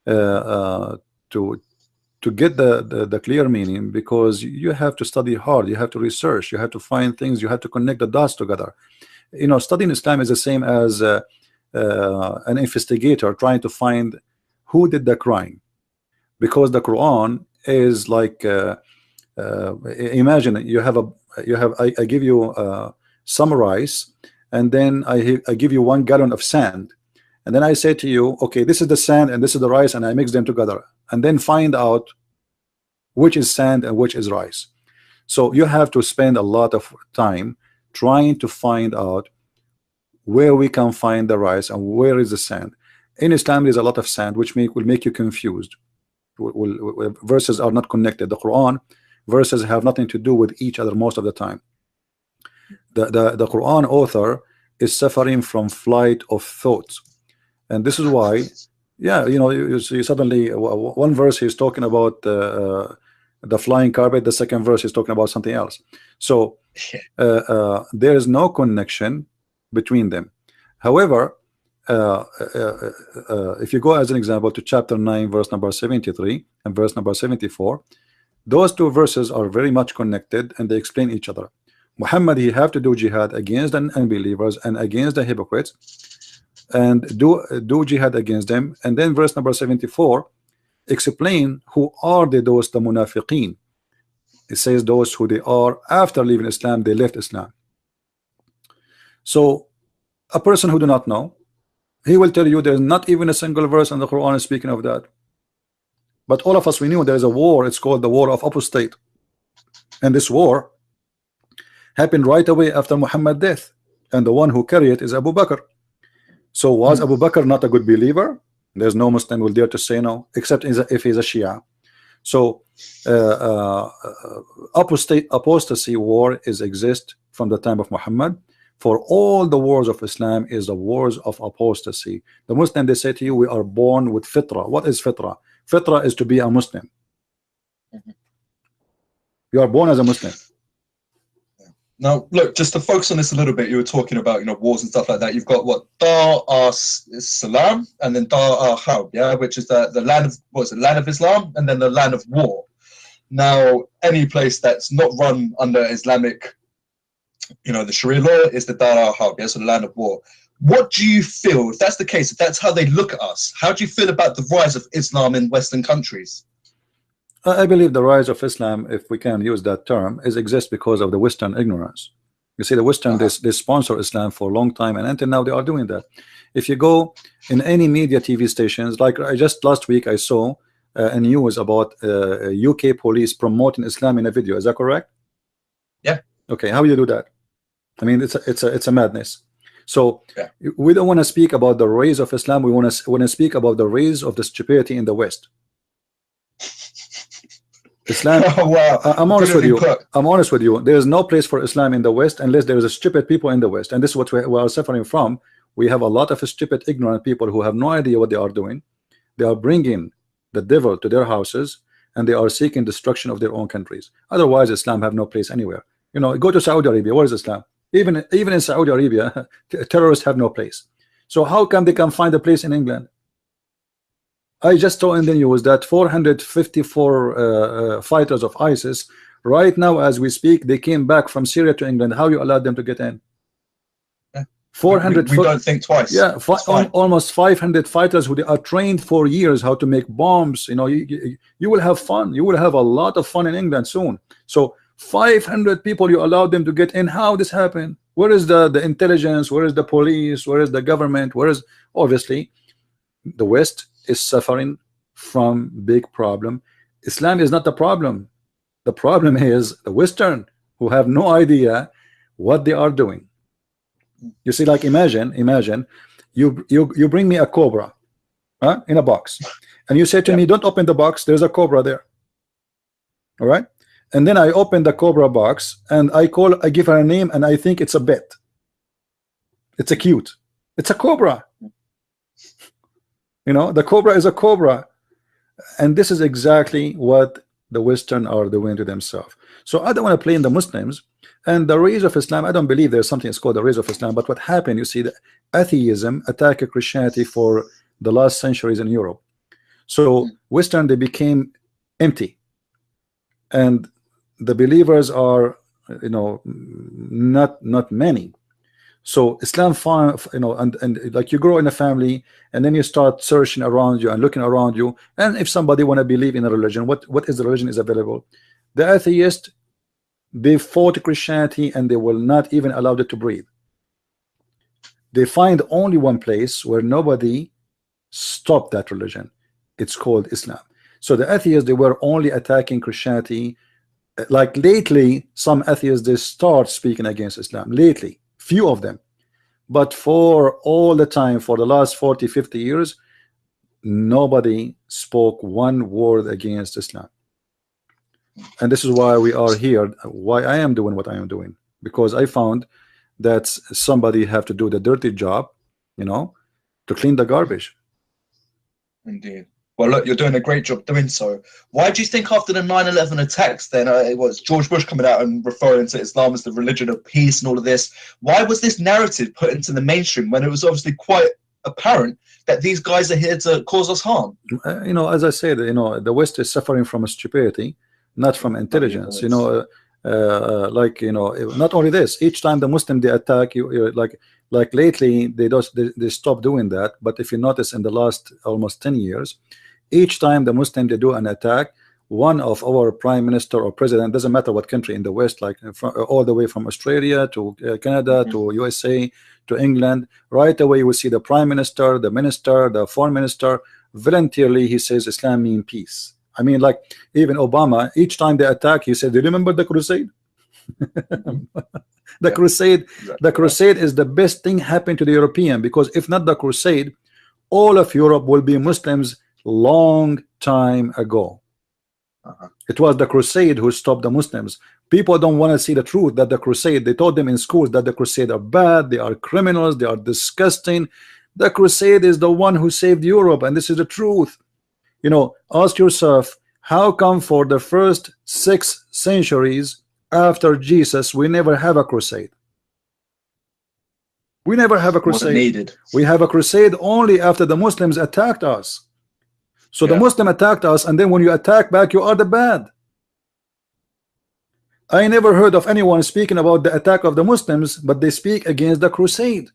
to get the clear meaning, because you have to study hard, you have to research, you have to find things, you have to connect the dots together. Studying Islam is the same as an investigator trying to find who did the crime, because the Quran is like imagine I give you some rice, and then I give you 1 gallon of sand, and then I say to you, okay, this is the sand and this is the rice, and I mix them together, and then find out which is sand and which is rice. So you have to spend a lot of time trying to find out where we can find the rice and where is the sand. In Islam, there's a lot of sand, which will make you confused. Verses are not connected. The Quran verses have nothing to do with each other most of the time. The Quran author is suffering from flight of thoughts, and this is why, you see suddenly one verse he's talking about the flying carpet, the second verse is talking about something else. So there is no connection between them. However, if you go as an example to chapter 9 verse number 73 and verse number 74, those two verses are very much connected and they explain each other. Muhammad, he have to do jihad against the unbelievers and against the hypocrites, and do jihad against them. And then verse number 74 explain who are those the munafiqeen. It says those who they are after leaving Islam, they left Islam. So a person who do not know, he will tell you there's not even a single verse in the Quran speaking of that. But all of us, we knew there's a war, it's called the war of apostate, and this war happened right away after Muhammad's death, and the one who carried it is Abu Bakr. So was Abu Bakr not a good believer? There's no Muslim will dare to say no, except if he's a Shia. So apostasy war exist from the time of Muhammad. For all the wars of Islam is the wars of apostasy. The Muslim, they say to you, we are born with fitra. What is fitra? Fitra is to be a Muslim. You are born as a Muslim. Now, look, just to focus on this a little bit, you were talking about, wars and stuff like that. You've got what? Dar as-Salam and then Dar al-Harb, yeah, which is the land of, land of Islam, and then the land of war. Now, any place that's not run under Islamic, the Sharia law is the Dar al-Harb, yeah, so the land of war. What do you feel, if that's the case, if that's how they look at us, how do you feel about the rise of Islam in Western countries? I believe the rise of Islam, if we can use that term, exists because of the Western ignorance. You see, the Western, they sponsor Islam for a long time, and until now they are doing that. If you go in any media TV stations, like just last week I saw a news about UK police promoting Islam in a video. Is that correct? Yeah. Okay, how do you do that? I mean, it's a madness. So we don't want to speak about the rise of Islam. We want to speak about the rise of the stupidity in the West. Islam. Oh, wow. I'm honest with Brilliantly you. put. I'm honest with you. There is no place for Islam in the West unless there is a stupid people in the West, and this is what we are suffering from. We have a lot of stupid, ignorant people who have no idea what they are doing. They are bringing the devil to their houses, and they are seeking destruction of their own countries. Otherwise, Islam have no place anywhere. You know, go to Saudi Arabia. Where is Islam? Even in Saudi Arabia, terrorists have no place. So how come they can find a place in England? I just saw in the news that 454 fighters of ISIS right now as we speak, they came back from Syria to England. How you allowed them to get in? 400. We don't think twice. Yeah, almost 500 fighters who are trained for years how to make bombs. You know, you will have fun. You will have a lot of fun in England soon. So 500 people you allowed them to get in. How this happened? Where is the intelligence? Where is the police? Where is the government? Where is, obviously the West is suffering from big problem. Islam is not the problem. The problem is the Western who have no idea what they are doing. You see, like imagine you bring me a cobra in a box, and you say to me, don't open the box, there's a cobra there. All right, and then I open the cobra box and I give her a name, and I think it's a bet. It's a cute. It's a cobra. You know, the cobra is a cobra, and this is exactly what the Western are doing to themselves. So I don't want to play in the Muslims and the rise of Islam. I don't believe there's something that's called the rise of Islam. But what happened, you see, the atheism attacked Christianity for the last centuries in Europe. So Western, they became empty, and the believers are, you know, not many. So Islam found, you know, and like you grow in a family, and then you start searching around you and looking around you, and if somebody want to believe in a religion, what is the religion is available? The atheist, they fought Christianity and they will not even allow it to breathe. They find only one place where nobody stopped that religion. It's called Islam. So the atheists, they were only attacking Christianity. Like lately, some atheists, they start speaking against Islam lately. Few of them, but for all the time, for the last 40-50 years, nobody spoke one word against Islam. And this is why we are here, why I am doing what I am doing, because I found that somebody have to do the dirty job, you know, to clean the garbage. Indeed. Well, look, you're doing a great job doing so. Why do you think after the 9/11 attacks, then it was George Bush coming out and referring to Islam as the religion of peace and all of this? Why was this narrative put into the mainstream when it was obviously quite apparent that these guys are here to cause us harm? You know, as I said, you know, the West is suffering from stupidity, not from intelligence. You know, like, you know, not only this. Each time the Muslim they attack you, like lately they stop doing that. But if you notice in the last almost 10 years. Each time the Muslim they do an attack, one of our prime minister or president, doesn't matter what country in the West, like all the way from Australia to Canada to USA to England, right away you will see the prime minister, the minister, the foreign minister, voluntarily he says Islam means peace. I mean, like even Obama, each time they attack, he said, do you remember the crusade? The crusade, the crusade is the best thing happened to the European, because if not the crusade, all of Europe will be Muslims long time ago. It was the crusade who stopped the Muslims. People don't want to see the truth that the crusade, they told them in schools that the crusade are bad, they are criminals, they are disgusting. The crusade is the one who saved Europe, and this is the truth. You know, ask yourself, how come for the first 6 centuries after Jesus we never have a crusade? We never have a crusade. Needed. We have a crusade only after the Muslims attacked us. So the Muslim attacked us, and then when you attack back, you are the bad. I never heard of anyone speaking about the attack of the Muslims, but they speak against the crusade.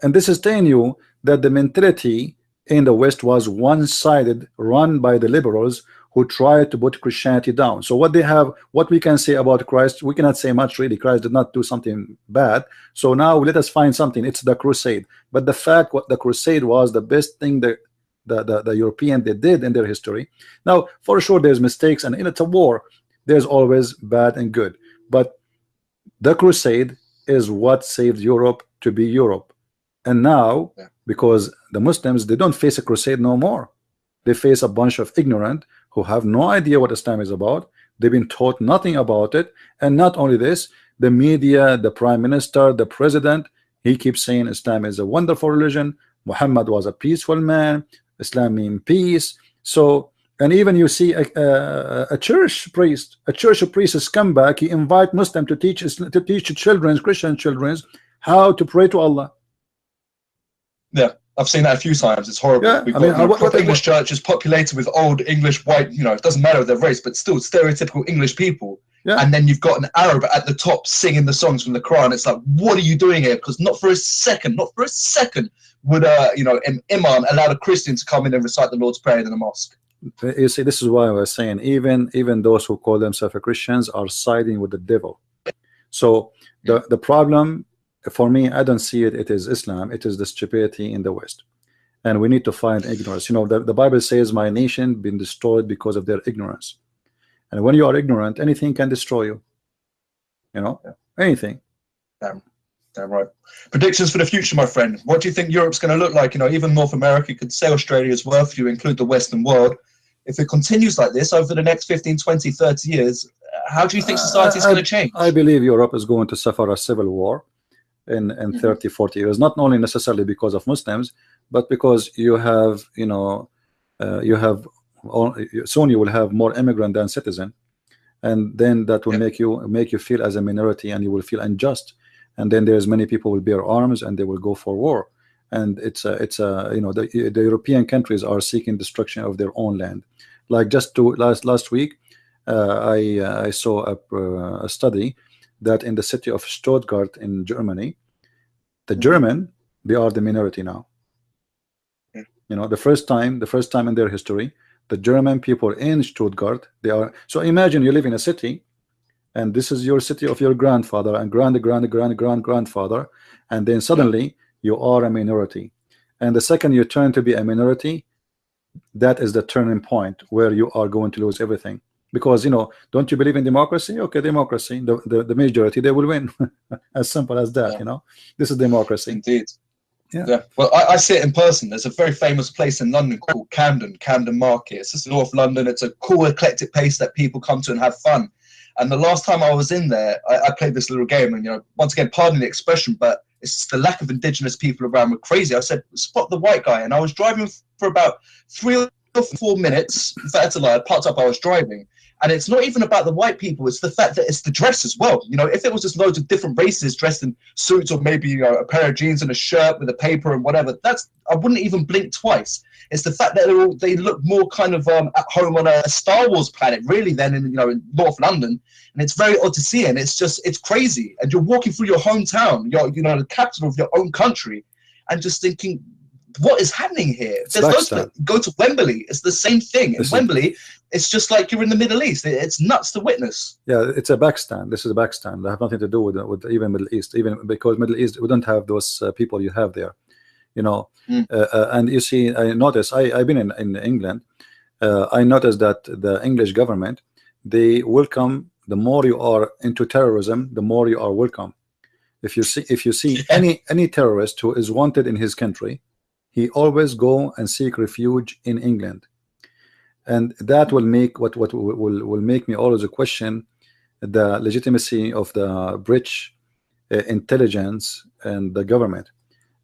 And this is telling you that the mentality in the West was one-sided, run by the liberals who tried to put Christianity down. So what they have, what we can say about Christ, we cannot say much really. Christ did not do something bad. So now let us find something. It's the crusade. But the fact what the crusade was the best thing that the European they did in their history. Now for sure there's mistakes, and it's a war, there's always bad and good, but the crusade is what saved Europe to be Europe. And now because the Muslims, they don't face a crusade no more. They face a bunch of ignorant who have no idea what Islam is about. They've been taught nothing about it. And not only this, the media, the prime minister, the president, he keeps saying Islam is a wonderful religion. Muhammad was a peaceful man. Islam means peace. So, and even you see a church priest, is come back. He invite Muslim to teach children, Christian children, how to pray to Allah. Yeah, I've seen that a few times. It's horrible. Yeah, We've I mean, got proper English churches populated with old English white, you know, it doesn't matter their race, but still stereotypical English people. Yeah. And then you've got an Arab at the top singing the songs from the Quran. It's like, what are you doing here? Because not for a second would you know, an imam allow a Christian to come in and recite the Lord's Prayer in the mosque. You see, this is why I was saying even those who call themselves Christians are siding with the devil. So the problem for me, I don't see it is Islam, it is the stupidity in the West, and we need to find ignorance. You know, the Bible says my nation been destroyed because of their ignorance, and when you are ignorant, anything can destroy you, you know. Anything. Damn right. Predictions for the future, my friend. What do you think Europe's going to look like? You know, even North America, you could say Australia as well if you include the Western world. If it continues like this over the next 15, 20, 30 years, how do you think society is going to change? I believe Europe is going to suffer a civil war in 30, 40 years, not only necessarily because of Muslims, but because you have, you know, soon you will have more immigrant than citizen, and then that will make you feel as a minority, and you will feel unjust, and then there's many people will bear arms and they will go for war, and it's you know, the European countries are seeking destruction of their own land. Like just last week, I saw a study that in the city of Stuttgart in Germany, the German, they are the minority now. You know, the first time in their history, the German people in Stuttgart, they are. So imagine you live in a city, and this is your city of your grandfather and grandfather, and then suddenly you are a minority, and the second you turn to be a minority, that is the turning point where you are going to lose everything. Because, you know, don't you believe in democracy? Okay, democracy, the majority, they will win. As simple as that. You know, this is democracy. Indeed. Yeah. Well, I see it in person. There's a very famous place in London called Camden Market. It's just North London. It's a cool, eclectic place that people come to and have fun. And the last time I was in there, I played this little game, and, you know, once again, pardon the expression, but it's just the lack of indigenous people around were crazy. I said, spot the white guy, and I was driving for about 3 or 4 minutes. In fact, I parked up, I was driving. And it's not even about the white people, it's the fact that it's the dress as well. You know, if it was just loads of different races dressed in suits, or maybe, you know, a pair of jeans and a shirt with a paper and whatever, I wouldn't even blink twice. It's the fact that they look more kind of at home on a Star Wars planet, really, than in, you know, in North London. And it's very odd to see, and it's crazy. And you're walking through your hometown, you know, the capital of your own country, and just thinking, what is happening here? There's go to Wembley, it's the same thing. In Wembley, it's just like you're in the Middle East. It's nuts to witness. Yeah, it's a backstand. This is a backstand. They have nothing to do with even Middle East, even because Middle East, we don't have those people you have there, you know. And you see, I noticed, I've been in England. I noticed that the English government, they welcome, the more you are into terrorism, the more you are welcome. If you see any terrorist who is wanted in his country, he always go and seek refuge in England, and that will make what will make me always question the legitimacy of the British intelligence and the government.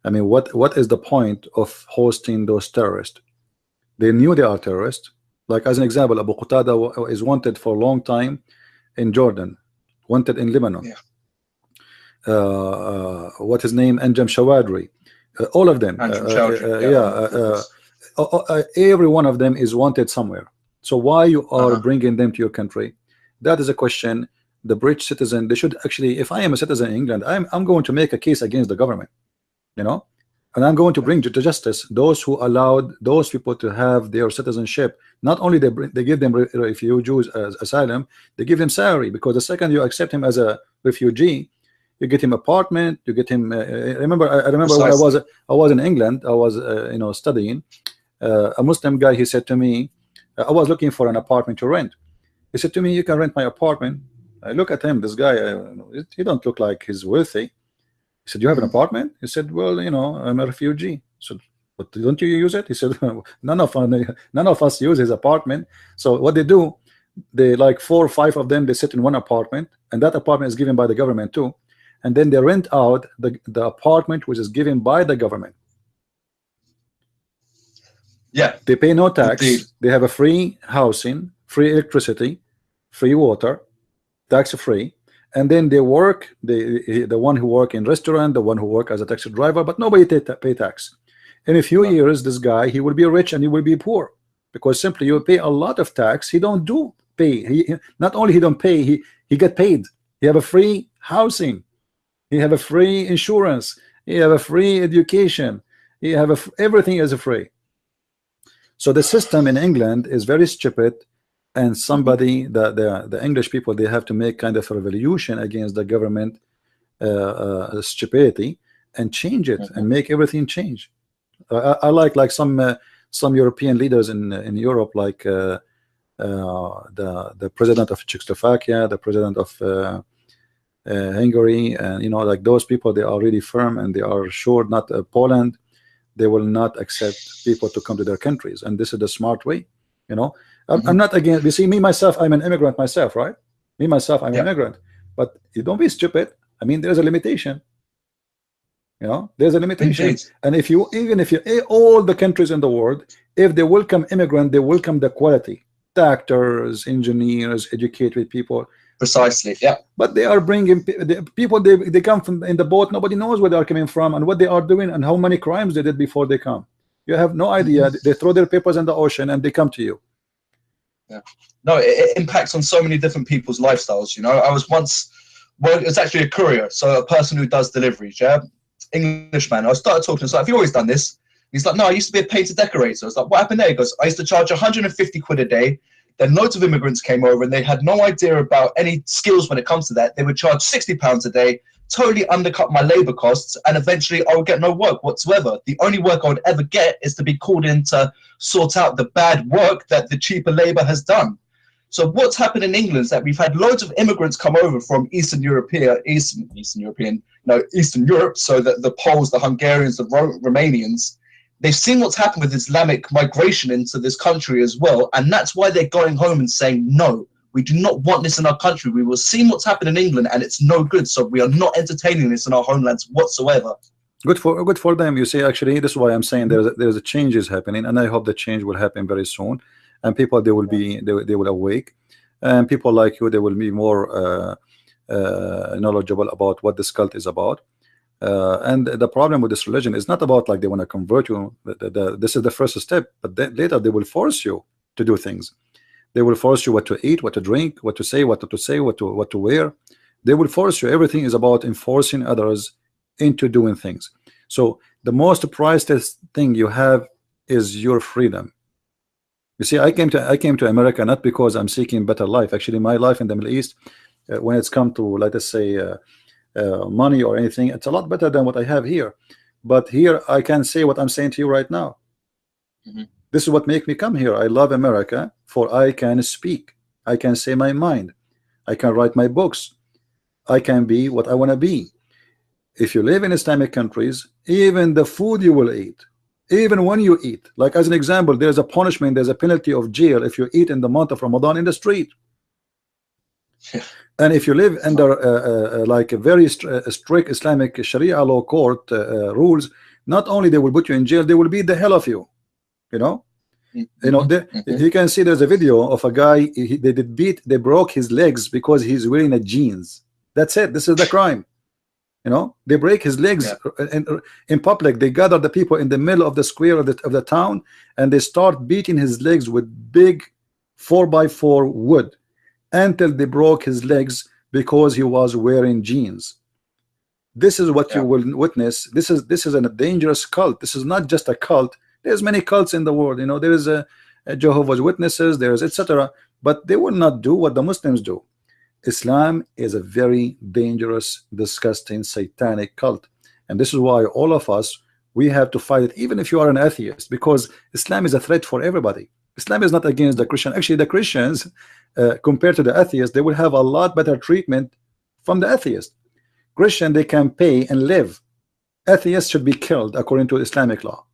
I mean, what is the point of hosting those terrorists? They knew they are terrorists. Like, as an example, Abu Qatada is wanted for a long time in Jordan, wanted in Lebanon. What his name? Anjem Shawadri. All of them, every one of them is wanted somewhere. So why you are bringing them to your country? That is a question. The British citizen, they should actually, if I am a citizen in England, I'm going to make a case against the government, you know, and I'm going to bring to justice those who allowed those people to have their citizenship. Not only they give them refugees as asylum, they give them salary, because the second you accept him as a refugee, you get him apartment, you get him. I remember when I was in England, I was you know, studying. A Muslim guy, he said to me, I was looking for an apartment to rent. He said to me, "You can rent my apartment." I look at him, this guy, he don't look like he's wealthy. He said, "You have an apartment?" He said, "Well, you know, I'm a refugee." So But don't you use it? He said, none of us use his apartment. So what they do, they like 4 or 5 of them, they sit in one apartment, and that apartment is given by the government too, and then they rent out the apartment which is given by the government. Yeah, they pay no tax. Indeed. They have a free housing, free electricity, free water, tax free, and then they work, the one who work in restaurant, the one who work as a taxi driver, but nobody pay tax. In a few years, this guy, he will be rich and he will be poor, because simply you pay a lot of tax. He don't do pay. He not only he don't pay, he get paid. He have a free housing, he have a free insurance, he have a free education, he have everything is free. So the system in England is very stupid, and somebody, the English people, they have to make kind of a revolution against the government stupidity and change it and make everything change. I like some European leaders in Europe, like the president of Czechoslovakia, the president of Hungary, and like those people, they are really firm and they are sure. Not Poland, they will not accept people to come to their countries, and this is the smart way. I'm not against. You see, me myself, I'm an immigrant myself, right? Me myself, I'm an immigrant, but you don't be stupid. I mean, there's a limitation. There's a limitation. Indeed. And even if you all the countries in the world, if they welcome immigrant, they welcome the quality, doctors, engineers, educated people. Precisely, yeah. But they are bringing the people. They come from in the boat. Nobody knows where they are coming from and what they are doing and how many crimes they did before they come. You have no idea. They throw their papers in the ocean and they come to you. Yeah. No, it impacts on so many different people's lifestyles. I was once, it's actually a courier, so a person who does deliveries. Yeah. Englishman. I started talking. So, have you always done this? He's like, no, I used to be a painter decorator. I was like, what happened there? He goes, I used to charge 150 quid a day. Then loads of immigrants came over and they had no idea about any skills when it comes to that. They would charge £60 a day, totally undercut my labor costs, and eventually I would get no work whatsoever. The only work I would ever get is to be called in to sort out the bad work that the cheaper labor has done. So what's happened in England is that we've had loads of immigrants come over from Eastern Europe, so that the Poles, the Hungarians, the Romanians, they've seen what's happened with Islamic migration into this country as well, and that's why they're going home and saying, no, we do not want this in our country. We will see what's happened in England, and it's no good, so we are not entertaining this in our homelands whatsoever. Good for them. You see, actually, this is why I'm saying there's a change is happening, and I hope the change will happen very soon. And people, they will awake, and people like you, they will be more knowledgeable about what this cult is about. And the problem with this religion is not about like they want to convert you. This is the first step, but then later they will force you to do things. They will force you what to eat, what to drink, what to say, what to wear. They will force you. Everything is about enforcing others into doing things. So the most priceless thing you have is your freedom. You see, I came to America not because I'm seeking better life. Actually, my life in the Middle East, when it's come to, let us say, money or anything, it's a lot better than what I have here. But here I can say what I'm saying to you right now. This is what make me come here. I love America, for I can speak, I can say my mind, I can write my books, I can be what I want to be. If you live in Islamic countries, even the food you will eat, even when you eat, like as an example, there's a punishment, there's a penalty of jail if you eat in the month of Ramadan in the street. And if you live under like a very strict Islamic Sharia law court rules, not only they will put you in jail, they will beat the hell of you. You can see there's a video of a guy. They broke his legs because he's wearing a jeans. That's it. This is the crime. They break his legs in public. They gather the people in the middle of the square of the town, and they start beating his legs with big 4x4 wood until they broke his legs because he was wearing jeans. This is what you will witness. This is a dangerous cult. This is not just a cult. There's many cults in the world. There is a Jehovah's Witnesses, there's etc. But they will not do what the Muslims do. Islam is a very dangerous, disgusting, satanic cult, and this is why all of us, we have to fight it, even if you are an atheist, because Islam is a threat for everybody. Islam is not against the Christian. Actually, the Christians, compared to the atheists, they will have a lot better treatment from the atheist. Christian, they can pay and live. Atheists should be killed according to Islamic law.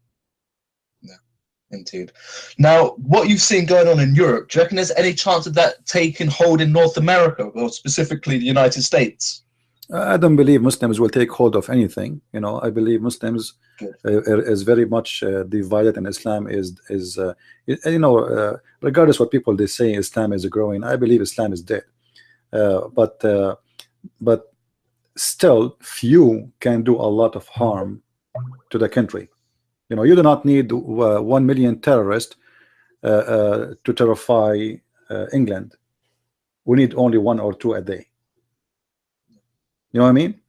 Indeed. Now, what you've seen going on in Europe, do you reckon there's any chance of that taking hold in North America, or specifically the United States? I don't believe Muslims will take hold of anything. You know, I believe Muslims is very much divided, and Islam is you know, regardless what people they say, Islam is growing. I believe Islam is dead. But still, few can do a lot of harm to the country. You know, you do not need 1 million terrorists to terrify England. We need only 1 or 2 a day. You know what I mean?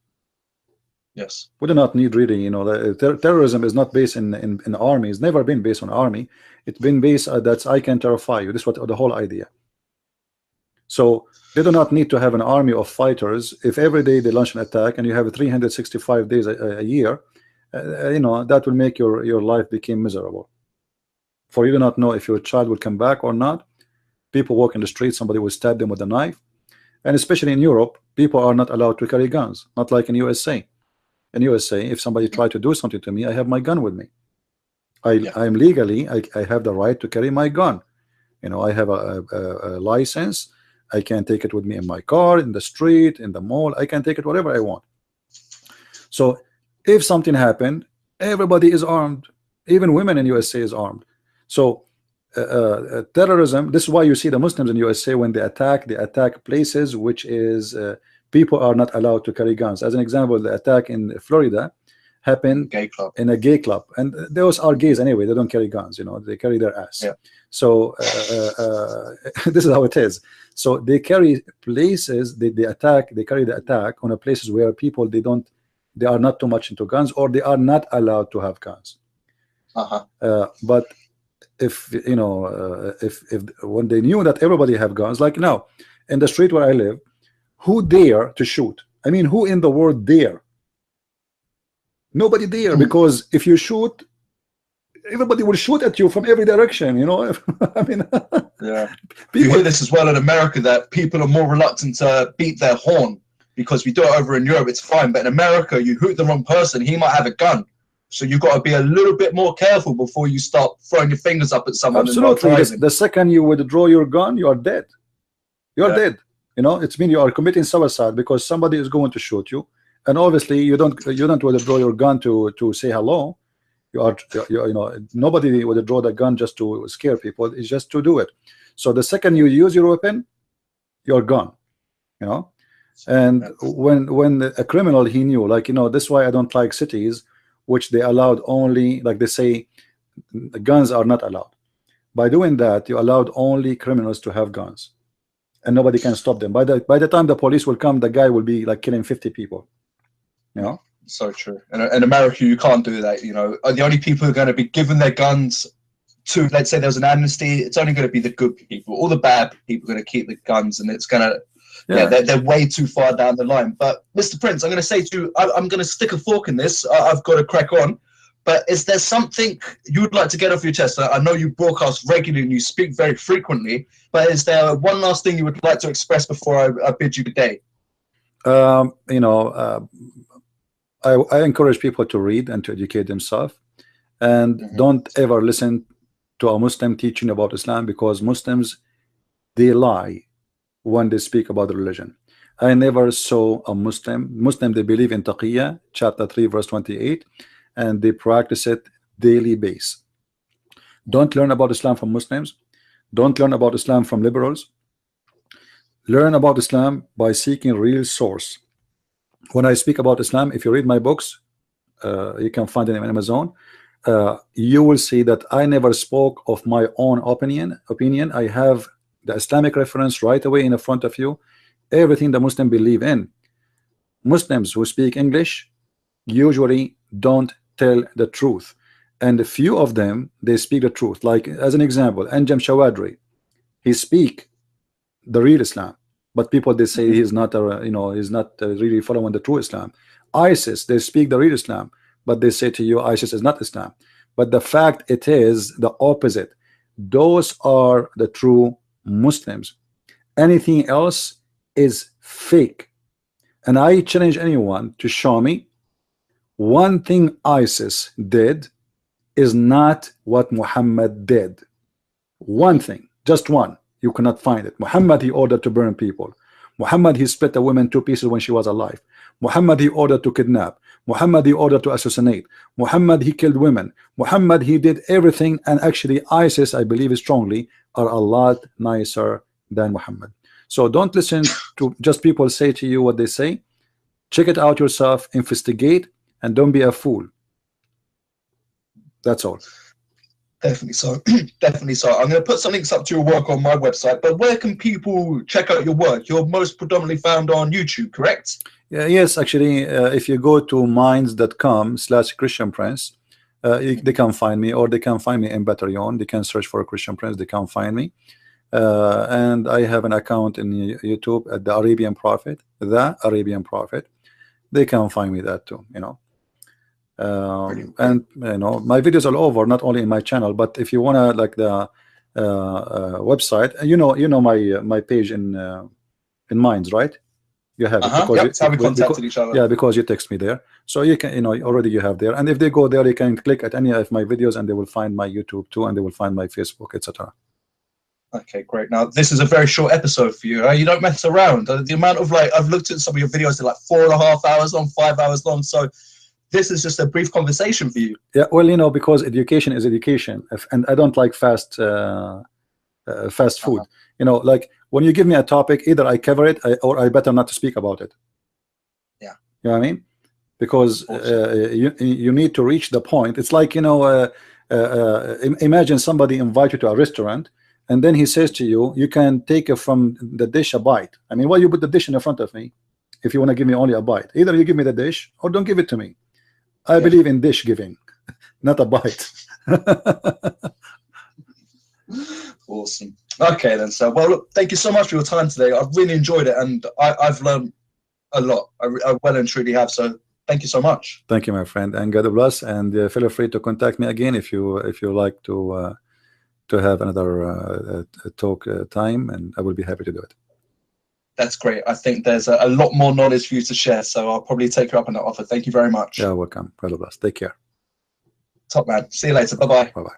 Yes. We do not need really, you know, terrorism is not based in army. It's never been based on army. It's been based that I can terrify you. This is what the whole idea. So they do not need to have an army of fighters. If every day they launch an attack and you have 365 days a year, you know, that will make your life become miserable. For you do not know if your child will come back or not. People walk in the street, somebody will stab them with a knife. And especially in Europe, people are not allowed to carry guns, not like in USA. In USA, if somebody tried to do something to me, I have my gun with me. I'm legally, I have the right to carry my gun. You know, I have a license. I can take it with me in my car, in the street, in the mall. I can take it wherever I want. So if something happened, everybody is armed. Even women in USA is armed. So terrorism, this is why you see the Muslims in USA, when they attack places which is people are not allowed to carry guns. As an example, the attack in Florida happened in a gay club, and those are gays anyway. They don't carry guns, you know, they carry their ass. So this is how it is. So they carry places, they carry the attack on a places where people they are not too much into guns, or they are not allowed to have guns. But if you know, if when they knew that everybody have guns, like now in the street where I live, who dare to shoot? I mean, who in the world dare? Nobody dare, because if you shoot, everybody will shoot at you from every direction, you know. I mean, you hear this as well in America, that people are more reluctant to beat their horn, because we do it over in Europe, it's fine, but in America, you hoot the wrong person, he might have a gun. So you've got to be a little bit more careful before you start throwing your fingers up at someone. Absolutely. The second you withdraw your gun, you are dead. You are dead. You know, it's mean you are committing suicide, because somebody is going to shoot you, and obviously you don't withdraw your gun to say hello. You know, nobody would draw the gun just to scare people. It's just to do it. So the second you use your weapon, you're gone. You know, and when a criminal, he knew, like, you know, this is why I don't like cities which they allowed only, like they say, the guns are not allowed. By doing that, you allowed only criminals to have guns, and nobody can stop them. By the time the police will come, the guy will be like killing 50 people. You know. So true. In America, you can't do that. You know, the only people who are going to be given their guns to, let's say there's an amnesty, it's only going to be the good people. All the bad people are going to keep the guns, and it's going to, they're way too far down the line. But Mr. Prince, I'm going to say to you, I'm going to stick a fork in this. I've got to crack on. But is there something you would like to get off your chest? I know you broadcast regularly and you speak very frequently, but is there one last thing you would like to express before I bid you good day? You know, I encourage people to read and to educate themselves, and don't ever listen to a Muslim teaching about Islam, because Muslims, they lie when they speak about the religion. I never saw a Muslim they believe in Taqiyya, chapter 3 verse 28, and they practice it daily base. Don't learn about Islam from Muslims. Don't learn about Islam from liberals. Learn about Islam by seeking real source. When I speak about Islam, if you read my books, you can find them on Amazon. You will see that I never spoke of my own opinion. I have the Islamic reference right away in the front of you. Everything the Muslim believe in. Muslims who speak English usually don't tell the truth, and a few of them, they speak the truth. Like, as an example, Anjem Shawadri, he speak the real Islam, but people, they say he's not he's not really following the true Islam. ISIS, they speak the real Islam, but they say to you ISIS is not Islam. But the fact it is the opposite. Those are the true Muslims. Anything else is fake. And I challenge anyone to show me one thing ISIS did is not what Muhammad did. One thing, just one, you cannot find it. Muhammad, he ordered to burn people. Muhammad, he split a woman 2 pieces when she was alive. Muhammad, he ordered to kidnap. Muhammad, he ordered to assassinate. Muhammad, he killed women. Muhammad, he did everything. And actually ISIS, I believe strongly, are a lot nicer than Muhammad. So don't listen to just people say to you what they say. Check it out yourself, investigate, and don't be a fool. That's all. Definitely so. Definitely so. I'm going to put some links up to your work on my website, but where can people check out your work? You're most predominantly found on YouTube, correct? Yes, actually, if you go to minds.com/Christian Prince, they can find me, or they can find me in Batterion. They can search for a Christian Prince, they can find me. And I have an account in YouTube at the Arabian Prophet, They can find me that too, you know. And you know, my videos are over, not only in my channel, but if you wanna like the website, you know my page in Minds, right? You have it because that's how we contacted each other. Yeah, because you text me there, so you can, you know, already you have there. And if they go there, they can click at any of my videos, and they will find my YouTube too, and they will find my Facebook, etc. Okay, great. Now this is a very short episode for you. You don't mess around. The amount of, like, I've looked at some of your videos, they're like 4.5 hours long, 5 hours long. So this is just a brief conversation for you. Yeah, well, you know, because education is education, and I don't like fast food. You know, like when you give me a topic, either I cover it, or I better not to speak about it. Yeah, you know what I mean? Because you need to reach the point. It's like, you know, imagine somebody invite you to a restaurant, and then he says to you, you can take from the dish a bite. I mean, why you put the dish in front of me if you want to give me only a bite? Either you give me the dish or don't give it to me. I believe in dish giving, not a bite. Awesome. Okay then, so well, look, thank you so much for your time today. I've really enjoyed it, and I've learned a lot. I well and truly have. So thank you so much. Thank you, my friend, and God bless. And feel free to contact me again if you like to have another talk time, and I will be happy to do it. That's great. I think there's a lot more knowledge for you to share, so I'll probably take you up on that offer. Thank you very much. Yeah, welcome. God bless. Take care. Top man. See you later. Bye bye. Bye bye.